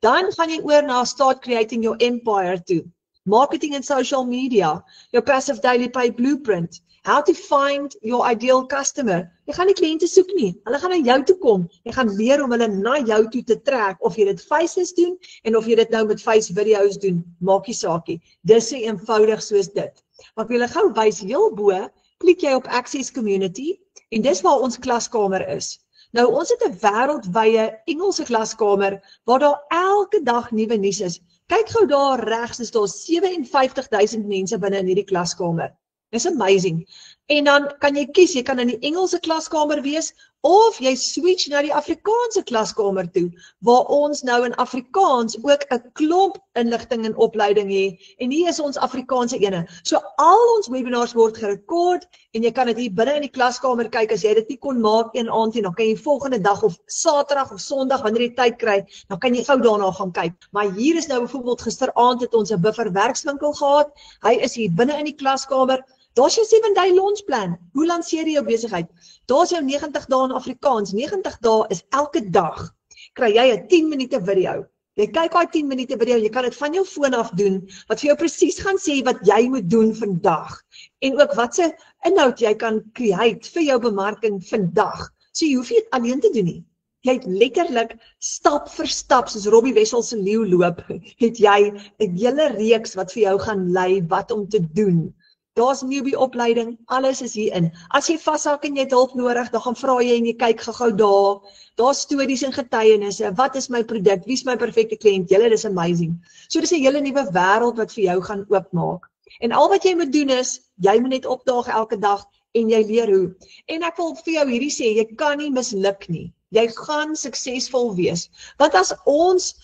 Dan gaan jy oor na Start Creating Your Empire toe. Marketing and social media, your passive daily pay blueprint, how to find your ideal customer. Jy gaan nie kliënte soek nie, hulle gaan na jou toe kom. Jy gaan leer om hulle na jou toe te trek, of jy dit faceless doen, en of jy dit nou met face videos doen, maak nie saakie. Dis so eenvoudig soos dit. Maar ek wil julle gou wys, heel bo, klik jy op Access Community, en dis waar ons klaskamer is. Nou, ons het 'n wêreldwye Engelse klaskamer, waar daar elke dag nuwe nuus is. Kyk gou daar regs, is daar 57.000 mense binne in hierdie klaskamer. Dis amazing. En dan kan jy kies, jy kan in die Engelse klaskamer wees, of jy switch na die Afrikaanse klaskamer toe, waar ons nou in Afrikaans ook 'n klomp inligting en opleiding het, en hier is ons Afrikaanse ene. So al ons webinars word gerekord, en jy kan dit hier binne in die klaskamer kyk, as jy dit nie kon maak een aand nie, dan kan jy volgende dag of Saterdag of Sondag, wanneer jy tyd kry, dan kan jy gou daarna gaan kyk. Maar hier is nou byvoorbeeld gisteraand het ons 'n buffer werkswinkel gehad, hy is hier binne in die klaskamer. Daar's jou 7-day launch plan. Hoe lanseer jy jou besigheid? Daar's jou 90 dae in Afrikaans. 90 dae is elke dag. Kry jy 'n 10 minute video. Jy kyk daai 10 minute video, jy kan dit van jou foon af doen, wat vir jou presies gaan sê wat jy moet doen vandag. En ook wat se inhoud jy kan create vir jou bemarking vandag. So jy hoef nie dit alleen te doen nie. Jy het letterlik stap vir stap, soos Robbie Wessel se leeu loop, het jy 'n hele reeks wat vir jou gaan lei wat om te doen. Daar's newbie opleiding, alles is hierin. As jy vashak en jy het hulp nodig, dan gaan vra jy en jy kyk gou daar. Daar's stories en getuienisse. Wat is my produk? Wie is my perfekte kliënt? Julle, dis amazing. So dis 'n hele nuwe wêreld wat vir jou gaan oopmaak. En al wat jy moet doen is, jy moet net opdaag elke dag en jy leer hoe. En ek wil vir jou hierdie sê, jy kan nie misluk nie. Jy gaan suksesvol wees. Want as ons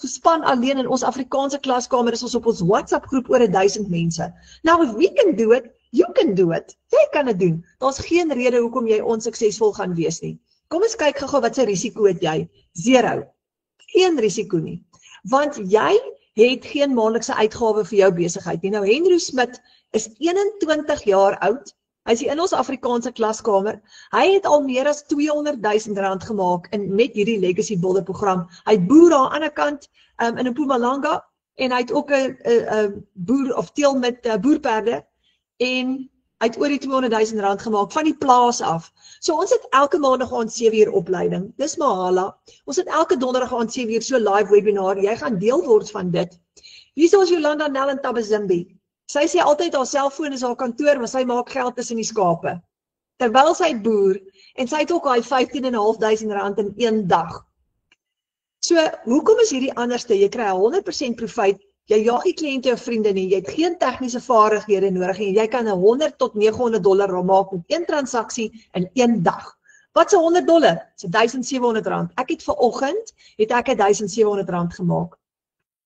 span alleen in ons Afrikaanse klaskamer is ons op ons WhatsApp groep oor 1000 mense. Now if we can do it, you can do it. Jy kan dit doen. Daar's geen rede hoekom jy onsuksesvol gaan wees nie. Kom ons kyk gou wat se risiko het jy? 0. Geen risiko nie. Want jy het geen maandelikse uitgawe vir jou besigheid nie. Nou Henry Smit is 21 jaar oud. Hy is in ons Afrikaanse klaskamer. Hy het al meer as R200,000 gemaak met hierdie Legacy Builder program. Hy boer aan die ander kant in Mpumalanga en hy het ook 'n boer of teel met boerperde en hy het oor die R200,000 gemaak van die plaas af. So ons het elke maandag aan 7 uur opleiding. Dis Mahala. Ons het elke donderdag aan 7 uur so live webinar. Jy gaan deel word van dit. Hier is ons Jolanda Nel in Tabazimbi. Sy sê altyd haar selfoon is haar kantoor, maar sy maak geld tussen die skape. Terwyl sy boer, en sy het ook al R15.500 in een dag. So, hoekom is hierdie anderste? Jy kry 100% Jy jaag nie kliënte of vriende nie, jy het geen tegniese vaardighede nodig en jy kan $100 tot $900 maak met een transaksie in een dag. Wat is $100? Dis R1,700. Ek het vanoggend R1,700 gemaak.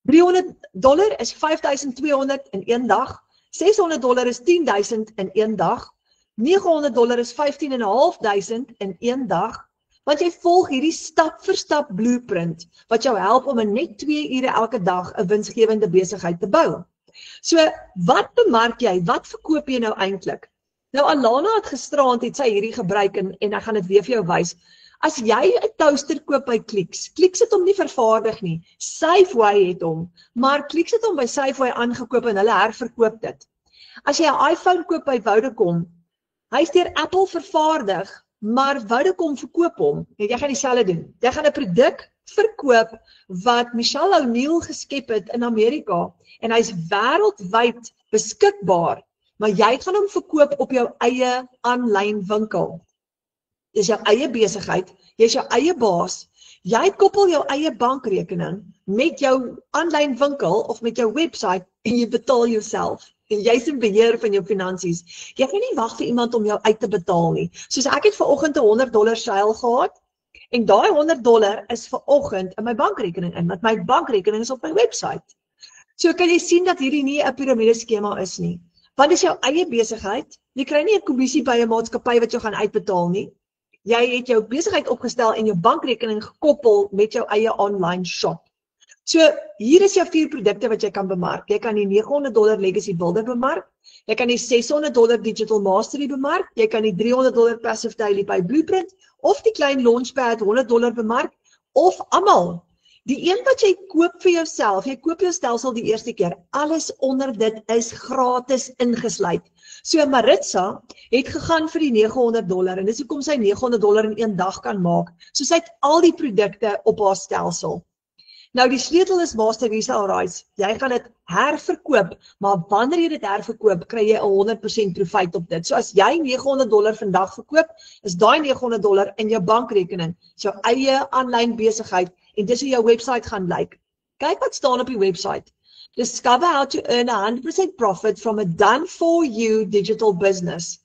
$300 is $5,200 in een dag. $600 is $10,000 in een dag. $900 is $15,500 in een dag. Want jy volg hierdie stap vir stap blueprint wat jou help om in net 2 ure elke dag 'n winsgewende besigheid te bou. So, wat bemark jy? Wat verkoop jy nou eintlik? Nou Alana het gisteraand het sy hierdie gebruik en ek gaan dit weer vir jou wys. As jy 'n toaster koop by Clicks, Clicks het hom nie vervaardig nie. Safeway het hom, maar Clicks het hom by Safeway aangekoop en hulle herverkoop dit. As jy 'n iPhone koop by Vodacom, hy is deur Apple vervaardig, maar Vodacom verkoop hom. Jy gaan dieselfde doen. Jy gaan 'n produk verkoop wat Michelle O'Neill geskep het in Amerika en hy's wêreldwyd beskikbaar, maar jy gaan hom verkoop op jou eie aanlyn winkel. Dis jou eie besigheid, jy's jou eie baas. Jy koppel jou eie bankrekening met jou aanlyn winkel of met jou webwerf en jy betaal jouself. En jy's in beheer van jou finansies. Jy kan nie wag vir iemand om jou uit te betaal nie. Soos ek het vanoggend 'n $100 seil gehad en daai $100 is vanoggend in my bankrekening in, want my bankrekening is op my webwerf. So kan jy sien dat hierdie nie 'n piramideskema is nie. Want dis jou eie besigheid. Jy kry nie 'n kommissie by 'n maatskappy wat jou gaan uitbetaal nie. Jy het jou besigheid opgestel en jou bankrekening gekoppel met jou eie online shop. So, hier is jou 4 produkte wat jy kan bemark. Jy kan die $900 Legacy Builder bemark, jy kan die $600 Digital Mastery bemark, jy kan die $300 Passive Daily by Blueprint, of die klein Launchpad $100 bemark, of almal. Die een wat jy koop vir jouself, jy koop jou stelsel die eerste keer, alles onder dit is gratis ingesluit. So Maritza het gegaan vir die $900 en dis hoekom sy $900 in een dag kan maak. So sy het al die produkte op haar stelsel. Nou die sleutel is Master Resale Rights. Jy gaan dit herverkoop, maar wanneer jy dit herverkoop, kry jy 100% profijt op dit. So as jy $900 vandag verkoop, is daai $900 in jou bankrekening, jou eie aanlyn besigheid en dis hoe jou website gaan lyk. Kyk wat staan op die website. Discover how to earn 100% profit from a done-for-you digital business.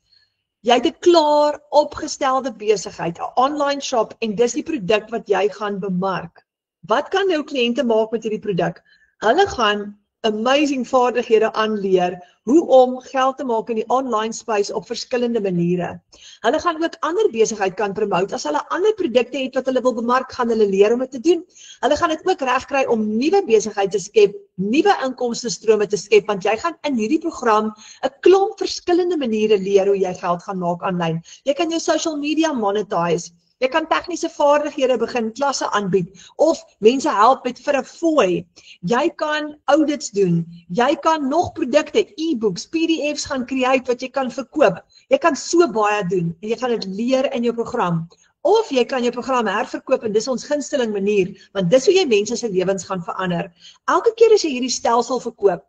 Jy het 'n klaar opgestelde besigheid, 'n online shop en dis die produk wat jy gaan bemark. Wat kan jou kliënte maak met hierdie produk? Hulle gaan amazing vaardighede aanleer hoe om geld te maak in die online space op verskillende maniere. Hulle gaan ook ander besigheid kan promote. As hulle ander produkte het wat hulle wil bemark, gaan hulle leer om dit te doen. Hulle gaan dit ook regkry om nuwe besigheid te skep, nuwe inkomstestrome te skep, want jy gaan in hierdie program 'n klomp verskillende maniere leer hoe jy geld gaan maak aanlyn. Jy kan jou social media monetize. Jy kan tegniese vaardighede begin klasse aanbied of mense help met vir 'n fooi. Jy kan audits doen. Jy kan nog produkte, e-books, PDFs gaan create wat jy kan verkoop. Jy kan so baie doen en jy gaan dit leer in jou program. Of jy kan jou program herverkoop en dis ons gunsteling manier, want dis hoe jy mense se lewens gaan verander. Elke keer as jy hierdie stelsel verkoop,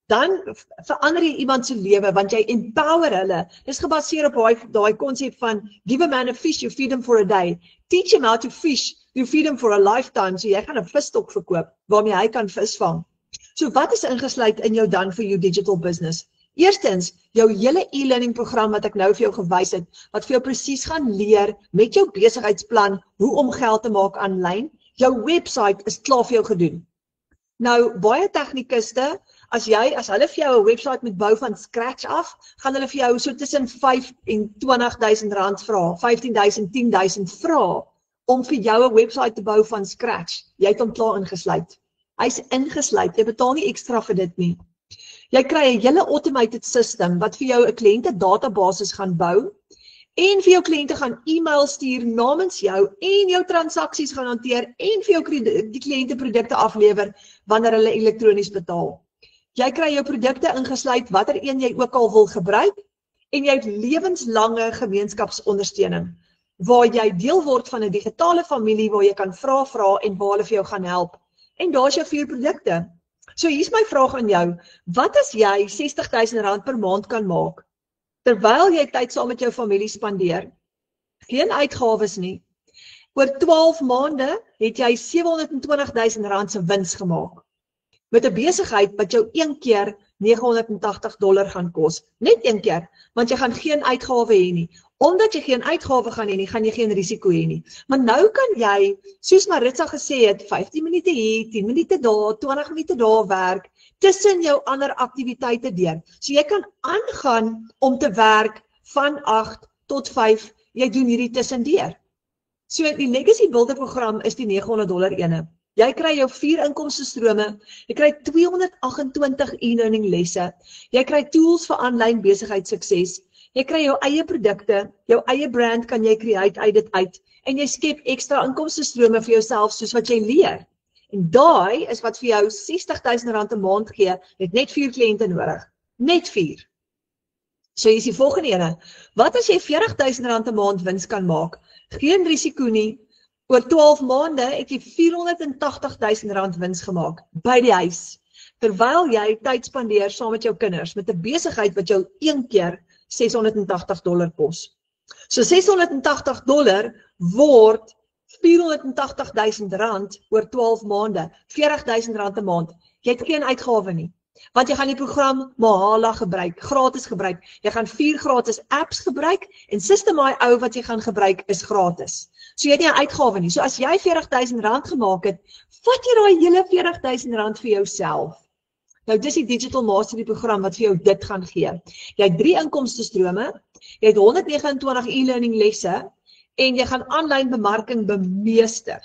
dan verander jy iemand se lewe want jy empower hulle. Dis gebaseer op daai konsep van give a man a fish, you feed him for a day. Teach him how to fish, you feed him for a lifetime. So jy gaan 'n visstok verkoop waarmee hy kan vis vang. So wat is ingesluit in jou done for you digital business? Eerstens, jou hele e-learning program wat ek nou vir jou gewys het, wat vir jou presies gaan leer met jou besigheidsplan hoe om geld te maak aanlyn. Jou website is klaar vir jou gedoen. Nou, baie tegnikuste, as hulle vir jou 'n website moet bou van scratch af, gaan hulle vir jou so tussen $5,000 en $20,000 vra, $15,000, $10,000 vra om vir jou 'n website te bou van scratch. Jy het hom klaar ingesluit. Hy's ingesluit. Jy betaal nie ekstra vir dit nie. Jy kry 'n hele automated system wat vir jou 'n kliënte database gaan bou en vir jou kliënte gaan e-mail stuur namens jou en jou transaksies gaan hanteer en vir jou die kliënte produkte aflewer wanneer hulle elektronies betaal. Jy kry jou produkte ingesluit watter een jy ook al wil gebruik en jy het lewenslange gemeenskapsondersteuning waar jy deel word van 'n digitale familie waar jy kan vra en waar hulle vir jou gaan help. En daar's jou 4 produkte. So hier's my vraag aan jou. Wat as jy R60,000 per maand kan maak terwyl jy tyd saam met jou familie spandeer? Geen uitgawes nie. Oor 12 maande het jy R720,000 se wins gemaak. met 'n besigheid wat jou een keer $980 gaan kos. Net een keer, want jy gaan geen uitgawe hê nie. Omdat jy geen uitgawe gaan hê nie, gaan jy geen risiko hê nie. Maar nou kan jy, soos Maritza gesê het, 15 minute hier, 10 minute daar, 20 minute daar werk, tussen jou ander aktiwiteite deur. So jy kan aangaan om te werk van 8 tot 5, jy doen hierdie tussendeur. So die Legacy Builder program is die $900 ene. Jy kry jou 4 inkomstestrome, jy kry 228 e-learning lesse, jy kry tools vir aanlyn besigheidssukses, jy kry jou eie produkte, jou eie brand kan jy create uit dit uit, en jy skep ekstra inkomstestrome vir jouself soos wat jy leer. En daai is wat vir jou R60,000 'n maand gee, het net 4 kliënte nodig. Net 4. So is die volgende ene. Wat as jy R40,000 'n maand wins kan maak? Geen risiko nie. Oor 12 maande het jy R480,000 wins gemaak by die huis. Terwyl jy tyd spandeer saam met jou kinders met 'n besigheid wat jou een keer $680 kos. So $680 word R480,000 oor 12 maande, R40,000 'n maand. Jy het geen uitgawe nie. Want jy gaan die program Mahala gebruik, gratis gebruik. Jy gaan 4 gratis apps gebruik en System.io ou wat jy gaan gebruik is gratis. So jy het nie 'n uitgawe nie. So as jy R40,000 gemaak het, vat jy daai hele R40,000 vir jouself. Nou dis die Digital Mastery program wat vir jou dit gaan gee. Jy het 3 inkomstestrome, jy het 129 e-learning lesse en jy gaan aanlyn bemarking bemeester.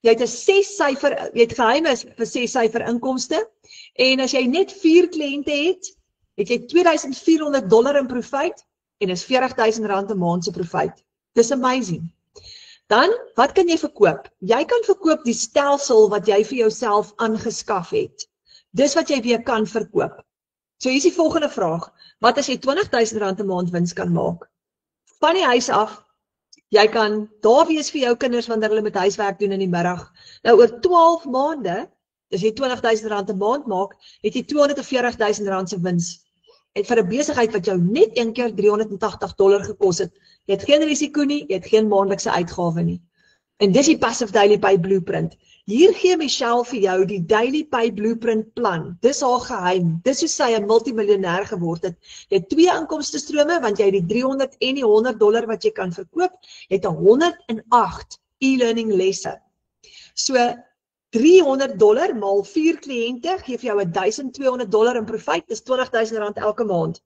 Jy het 'n 6-syfer, jy het geheime vir 6-syfer inkomste en as jy net 4 kliënte het jy $2,400 in profijt en is R40,000 'n maand se profijt. Dis amazing. Dan, wat kan jy verkoop? Jy kan verkoop die stelsel wat jy vir jouself aangeskaf het. Dis wat jy weer kan verkoop. So hier is die volgende vraag. Wat as jy R20,000 'n maand wins kan maak? Van die huis af, jy kan daar wees vir jou kinders wanneer hulle met huiswerk doen in die middag. Nou oor 12 maande, as jy R20,000 'n maand maak, het jy R240,000 se wins. En vir 'n besigheid wat jou net een keer $380 gekos het, jy het geen risiko nie, jy het geen maandelikse uitgawe nie. En dis die Passive Daily Pay Blueprint. Hier gee Michelle vir jou die Daily Pay Blueprint plan. Dis haar geheim. Dis hoe sy 'n multimiljonair geword het. Jy het 2 inkomstestrome, want jy het die $300 en die $100 wat jy kan verkoop. Jy het 108 e-learning lesse. So $300 maal 4 kliënte gee vir jou $1,200 in profijt, dis R20,000 elke maand.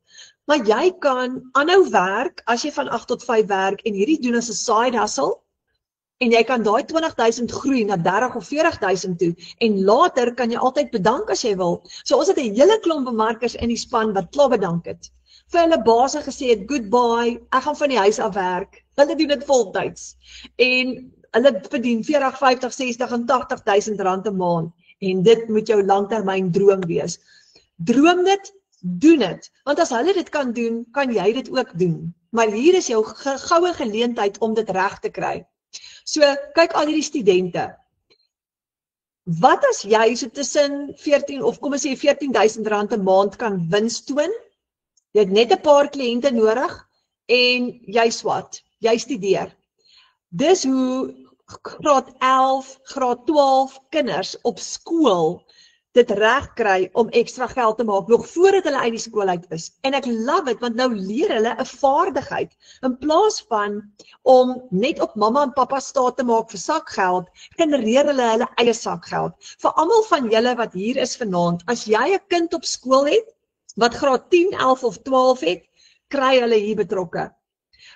Maar jy kan aanhou werk, as jy van 8 tot 5 werk, en hierdie doen as 'n side hustle, en jy kan daai 20,000 groei na 30 of 40,000 toe, en later kan jy altyd bedank as jy wil. So ons het 'n hele klomp bemarkers in die span wat klaar bedank het. Vir hulle baas gesê het, goodbye, ek gaan van die huis af werk. Hulle doen dit voltyds. En hulle verdien 40, 50, 60 en 80,000 rand 'n maand. En dit moet jou langtermyn droom wees. Droom dit, doen dit. Want as hulle dit kan doen, kan jy dit ook doen. Maar hier is jou goue geleentheid om dit reg te kry. So, kyk al hierdie studente. Wat as jy so tussen 14 of kom ons sê R14,000 'n maand kan wins toon? Jy het net 'n paar kliënte nodig en jy swat, jy studeer. Dis hoe graad 11, graad 12 kinders op skool dit reg kry om ekstra geld te maak nog voordat hulle uit die skool uit is. En ek love it, want nou leer hulle 'n vaardigheid. In plaas van om net op mamma en pappa staat te maak vir sakgeld, genereer hulle eie sakgeld. Vir almal van julle wat hier is vanaand, as jy 'n kind op skool het wat graad 10, 11 of 12 het, kry hulle hier betrokke.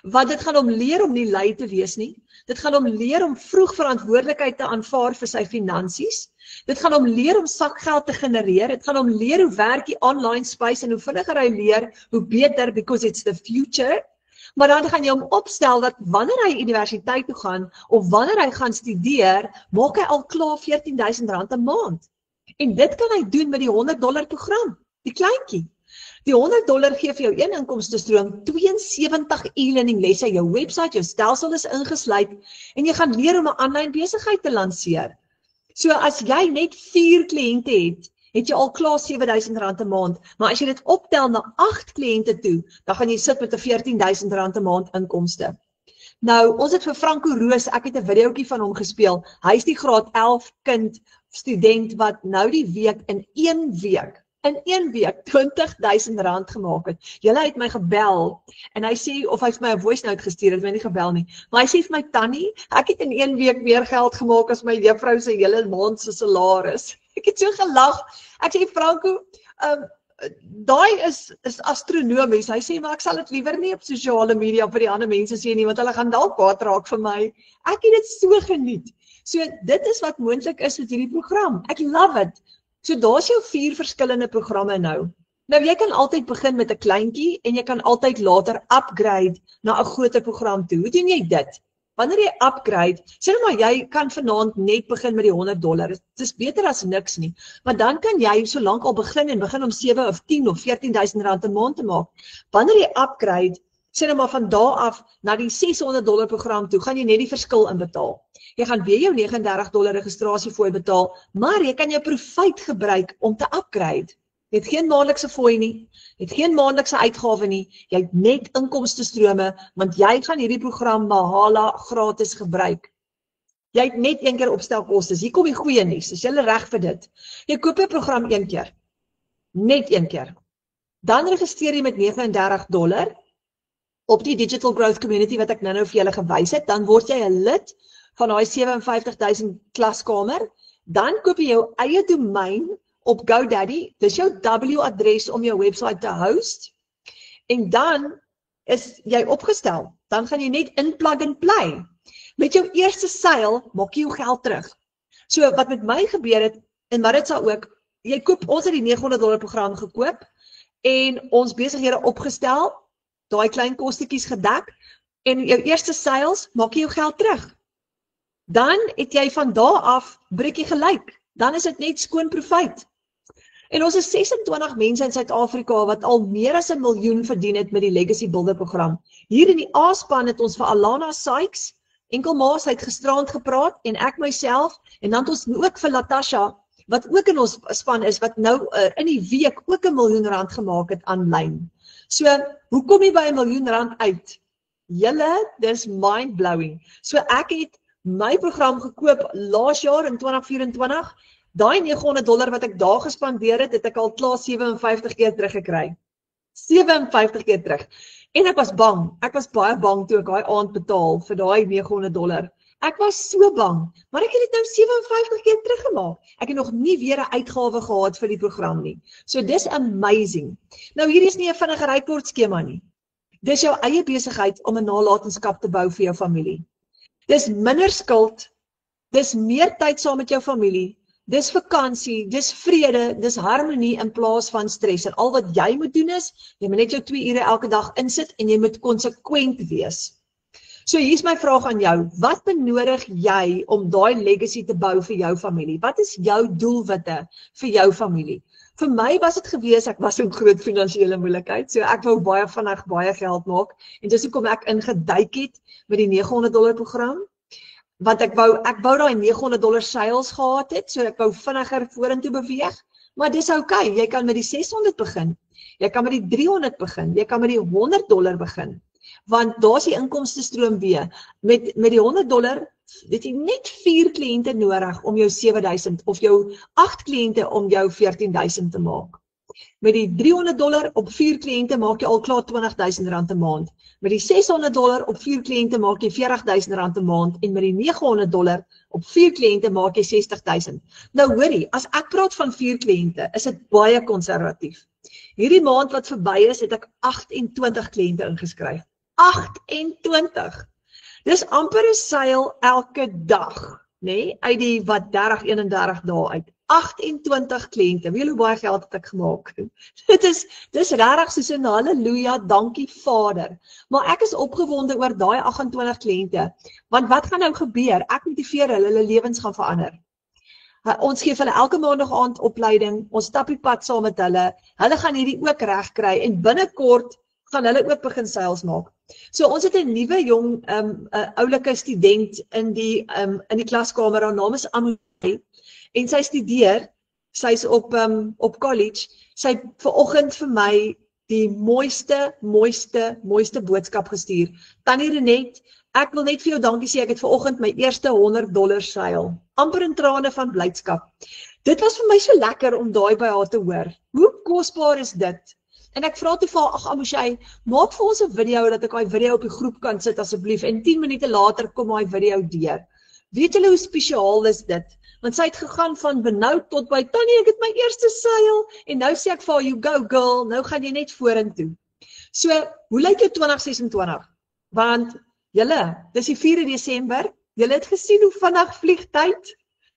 Want dit gaan hom leer om nie lui te wees nie. Dit gaan hom leer om vroeg verantwoordelikheid te aanvaar vir sy finansies. Dit gaan hom leer om sakgeld te genereer. Dit gaan hom leer hoe werk die online space en hoe vinniger hy leer, hoe beter, because it's the future. Maar dan gaan jy hom opstel dat wanneer hy universiteit toe gaan of wanneer hy gaan studeer, maak hy al klaar R14,000 'n maand. En dit kan hy doen met die $100 program, die kleintjie. Die $100 gee vir jou een inkomstestroom, 72 e-learning lesse, jou website, jou stelsel is ingesluit en jy gaan leer om 'n aanlyn besigheid te lanseer. So as jy net 4 kliënte het jy al klaar R7,000 'n maand, maar as jy dit optel na 8 kliënte toe, dan gaan jy sit met 'n R14,000 'n maand inkomste. Nou, ons het vir Franco Roos, ek het 'n videoetjie van hom gespeel. Hy is die graad 11 kind, student wat nou die week in 1 week R20,000 gemaak het. Julle het my gebel en hy sê, of hy het my 'n voice note gestuur, het my nie gebel nie, maar hy sê vir my, Tannie, ek het in 1 week meer geld gemaak as my juffrou se hele maand se salaris. Ek het so gelag. Ek sê, Franco, daai is astronomies. Hy sê, maar ek sal dit liewer nie op sosiale media vir die ander mense sê nie, want hulle gaan dalk kwaad raak vir my. Ek het dit so geniet. So dit is wat moontlik is met hierdie program. Ek love it. So daar's jou 4 verskillende programme nou. Nou jy kan altyd begin met 'n kleintjie en jy kan altyd later upgrade na 'n groter program toe. Hoe doen jy dit? Wanneer jy upgrade, sê nou maar jy kan vanaand net begin met die $100. Dit is beter as niks nie. Maar dan kan jy solank al begin om 7 of 10 of R14,000 'n maand te maak. Wanneer jy upgrade, sê nou maar van daar af na die $600 program toe, gaan jy net die verskil inbetaal. Jy gaan weer jou $39 registrasiefooi betaal, maar jy kan jou profijt gebruik om te upgrade. Jy het geen maandelikse fooi nie, jy het geen maandelikse uitgawe nie, jy het net inkomstestrome, want jy gaan hierdie program Mahala gratis gebruik. Jy het net 1 keer opstelkostes. Hier kom die goeie nuus, is julle reg vir dit? Jy koop 'n program 1 keer, net 1 keer. Dan registreer jy met $39 op die Digital Growth Community wat ek nou vir julle gewys het, dan word jy 'n lid van daai 57,000 klaskamer, dan koop jy jou eie domein op GoDaddy, dis jou W-adres om jou website te host, en dan is jy opgestel, dan gaan jy net in plug and play. Met jou eerste seil, maak jy jou geld terug. So wat met my gebeur het, en Maritza ook, jy koop, ons het die $900 program gekoop, en ons besighede opgestel, daai klein kostetjies gedek, en jou eerste seils, maak jy jou geld terug. Dan het jy van daar af, breek jy gelyk, dan is dit net skoon profijt. En ons is 26 mense in Suid-Afrika wat al meer as 1 miljoen verdien het met die Legacy Builder program. Hier in die A-span het ons vir Alana Sykes, enkelmaas, hy het gisterand gepraat, en ek myself, en dan het ons ook vir Latasha, wat ook in ons span is, wat nou in die week ook R1 miljoen gemaak het aanlyn. So, hoe kom jy by R1 miljoen uit? Julle, dis mind-blowing. So ek het my program gekoop laas jaar in 2024, daai $900 wat ek daar gespandeer het, het ek al klaar 57 keer teruggekry. 57 keer terug. En ek was baie bang toe ek daai aand betaal vir daai $900. Ek was so bang, maar ek het dit nou 57 keer teruggemaak. Ek het nog nie weer 'n uitgawe gehad vir die program nie. So dis amazing. Nou hier is nie 'n vinnige ryport skema nie. Dis jou eie besigheid om 'n nalatenskap te bou vir jou familie. Dis minder skuld, dis meer tyd saam met jou familie, dis vakansie, dis vrede, dis harmonie in plaas van stres. En al wat jy moet doen is, jy moet net jou 2 ure elke dag insit en jy moet konsekwent wees. So hier is my vraag aan jou, wat benodig jy om daai legacy te bou vir jou familie? Wat is jou doelwitte vir jou familie? Vir my was dit gewees, ek was in groot finansiële moeilikheid, so ek wou baie vinnig baie geld maak, en dis hoekom ek ingeduik het met die $900 program, want ek wou daai $900 sales gehad het, so ek wou vinniger vorentoe beweeg, maar dis okay, jy kan met die 600 begin, jy kan met die 300 begin, jy kan met die $100 begin, want daar is die inkomstestroom weer, met die $100, het jy net 4 kliënte nodig om jou 7,000 of jou 8 kliënte om jou 14,000 te maak. Met die $300 op 4 kliënte maak jy al klaar R20,000 'n maand. Met die $600 op 4 kliënte maak jy R40,000 'n maand en met die $900 op 4 kliënte maak jy R60,000. Nou hoorie, as ek praat van 4 kliënte, is dit baie konservatief. Hierdie maand wat verby is, het ek 28 kliënte ingeskryf. 28! Dis amper 'n seil elke dag, nê? Uit die wat 30-31 dae uit. 28 kliënte. Weet jy hoe baie geld het ek gemaak? Dis regtig soos 'n halleluja, dankie Vader. Maar ek is opgewonde oor daai 28 kliënte. Want wat gaan nou gebeur? Ek motiveer hulle lewens gaan verander. Ons gee hulle elke maandag aand opleiding, ons stap die pad saam met hulle. Hulle gaan hierdie ook reg kry en binnekort gaan hulle ook begin sales maak. So ons het 'n nuwe jong oulike student in die klaskamer, haar naam is Amory, en sy studeer, sy's op college, sy vanoggend vir my die mooiste boodskap gestuur. Tannie Renet, ek wil net vir jou dankie sê, ek het vanoggend my eerste $100 seil. Amper in trane van blydskap. Dit was vir my so lekker om daai by haar te hoor. Hoe kosbaar is dit? En ek vra toe vir haar, ag Amushay, maak vir ons 'n video dat ek daai video op die groep kan sit asseblief en 10 minute later kom daai video deur. Weet julle hoe spesiaal is dit? Want sy het gegaan van benoud tot by Tannie, ek het my eerste seil en nou sê ek vir haar, you go girl, nou gaan jy net vorentoe. So, hoe lyk jou 2026? Want julle, dis die 4 Desember, julle het gesien hoe vinnig vlieg tyd.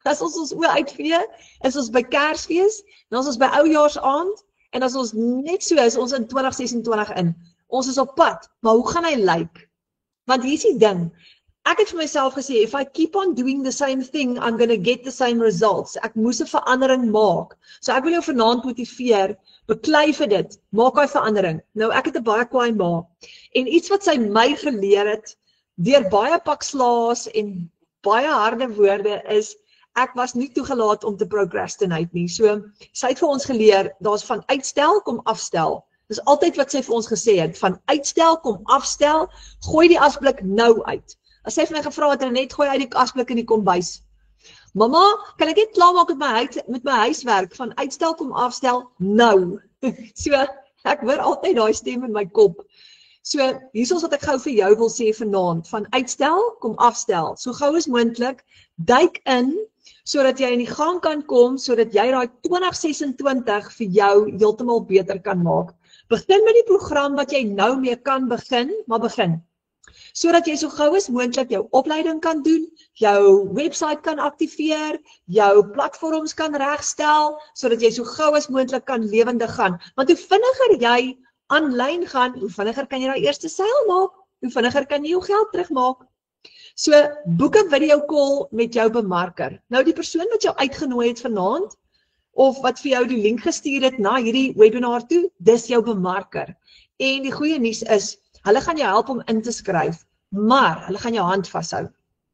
As ons oë uitvee, is ons by Kersfees, dan is ons by Oujaarsaand en as ons net so is ons in 2026 in. Ons is op pad, maar hoe gaan hy lyk? Want hier is die ding. Ek het vir myself gesê, if I keep on doing the same thing, I'm going to get the same results. Ek moes 'n verandering maak. So ek wil jou vanaand motiveer, beklei vir dit, maak hy verandering. Nou ek het 'n baie kwaai ma. En iets wat sy my geleer het, deur baie pak slaas en baie harde woorde is, ek was nie toegelaat om te procrastinate nie. So sy het vir ons geleer, daar's van uitstel kom afstel. Dis altyd wat sy vir ons gesê het, van uitstel kom afstel, gooi die asblik nou uit. As sy vir my gevra het, net gooi uit die asblik in die kombuis. Mamma, kan ek net klaar maak met my huiswerk, van uitstel kom afstel, nou. So, ek hoor altyd daai stem in my kop. So, hier is ons wat ek gou vir jou wil sê vanaand, van uitstel kom afstel. So gou as moontlik, duik in, sodat jy in die gang kan kom, sodat jy daai 2026 vir jou heeltemal beter kan maak. Begin met die program wat jy nou mee kan begin, maar begin. Sodat jy so gou as moontlik jou opleiding kan doen, jou website kan aktiveer, jou platforms kan regstel, sodat jy so gou as moontlik kan lewendig gaan. Want hoe vinniger jy aanlyn gaan, hoe vinniger kan jy daai eerste seil maak, hoe vinniger kan jy jou geld terugmaak. So, boek 'n video call met jou bemarker. Nou die persoon wat jou uitgenooi het vanaand, of wat vir jou die link gestuur het na hierdie webinar toe, dis jou bemarker. En die goeie nuus is, hulle gaan jou help om in te skryf, maar hulle gaan jou hand vashou.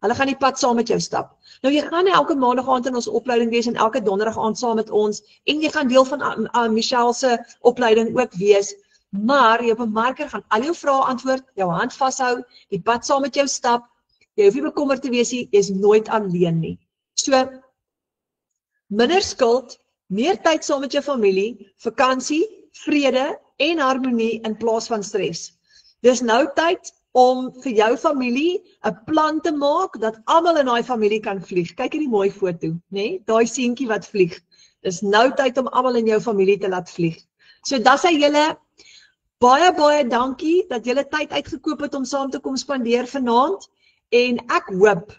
Hulle gaan die pad saam met jou stap. Nou jy gaan elke maandag aand in ons opleiding wees en elke donderdag aand saam met ons en jy gaan deel van Michelle se opleiding ook wees, maar jou bemarker gaan al jou vrae antwoord, jou hand vashou, die pad saam met jou stap. Jy hoef nie bekommerd te wees nie, jy is nooit alleen nie. So, minder skuld, meer tyd saam met jou familie, vakansie, vrede en harmonie in plaas van stres. Dis nou tyd om vir jou familie 'n plan te maak dat almal in daai familie kan vlieg. Kyk hierdie mooi foto, né? Daai seentjie wat vlieg. Dis nou tyd om almal in jou familie te laat vlieg. So dan sê julle baie dankie dat julle tyd uitgekoop het om saam te kom spandeer vanaand. En ek hoop,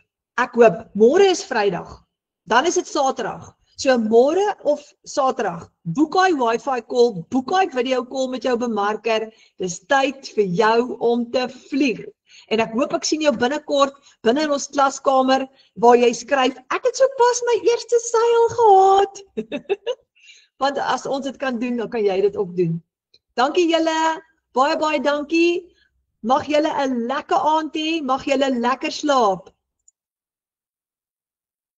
môre is Vrydag, dan is dit Saterdag. So môre of Saterdag, boek hy wifi call, boek hy video call met jou bemarker, dis tyd vir jou om te vlieg. En ek hoop ek sien jou binnekort, binne in ons klaskamer, waar jy skryf, ek het sopas my eerste seil gehad. Want as ons dit kan doen, dan kan jy dit ook doen. Dankie julle, baie dankie. Mag julle 'n lekker aand hê, mag julle lekker slaap.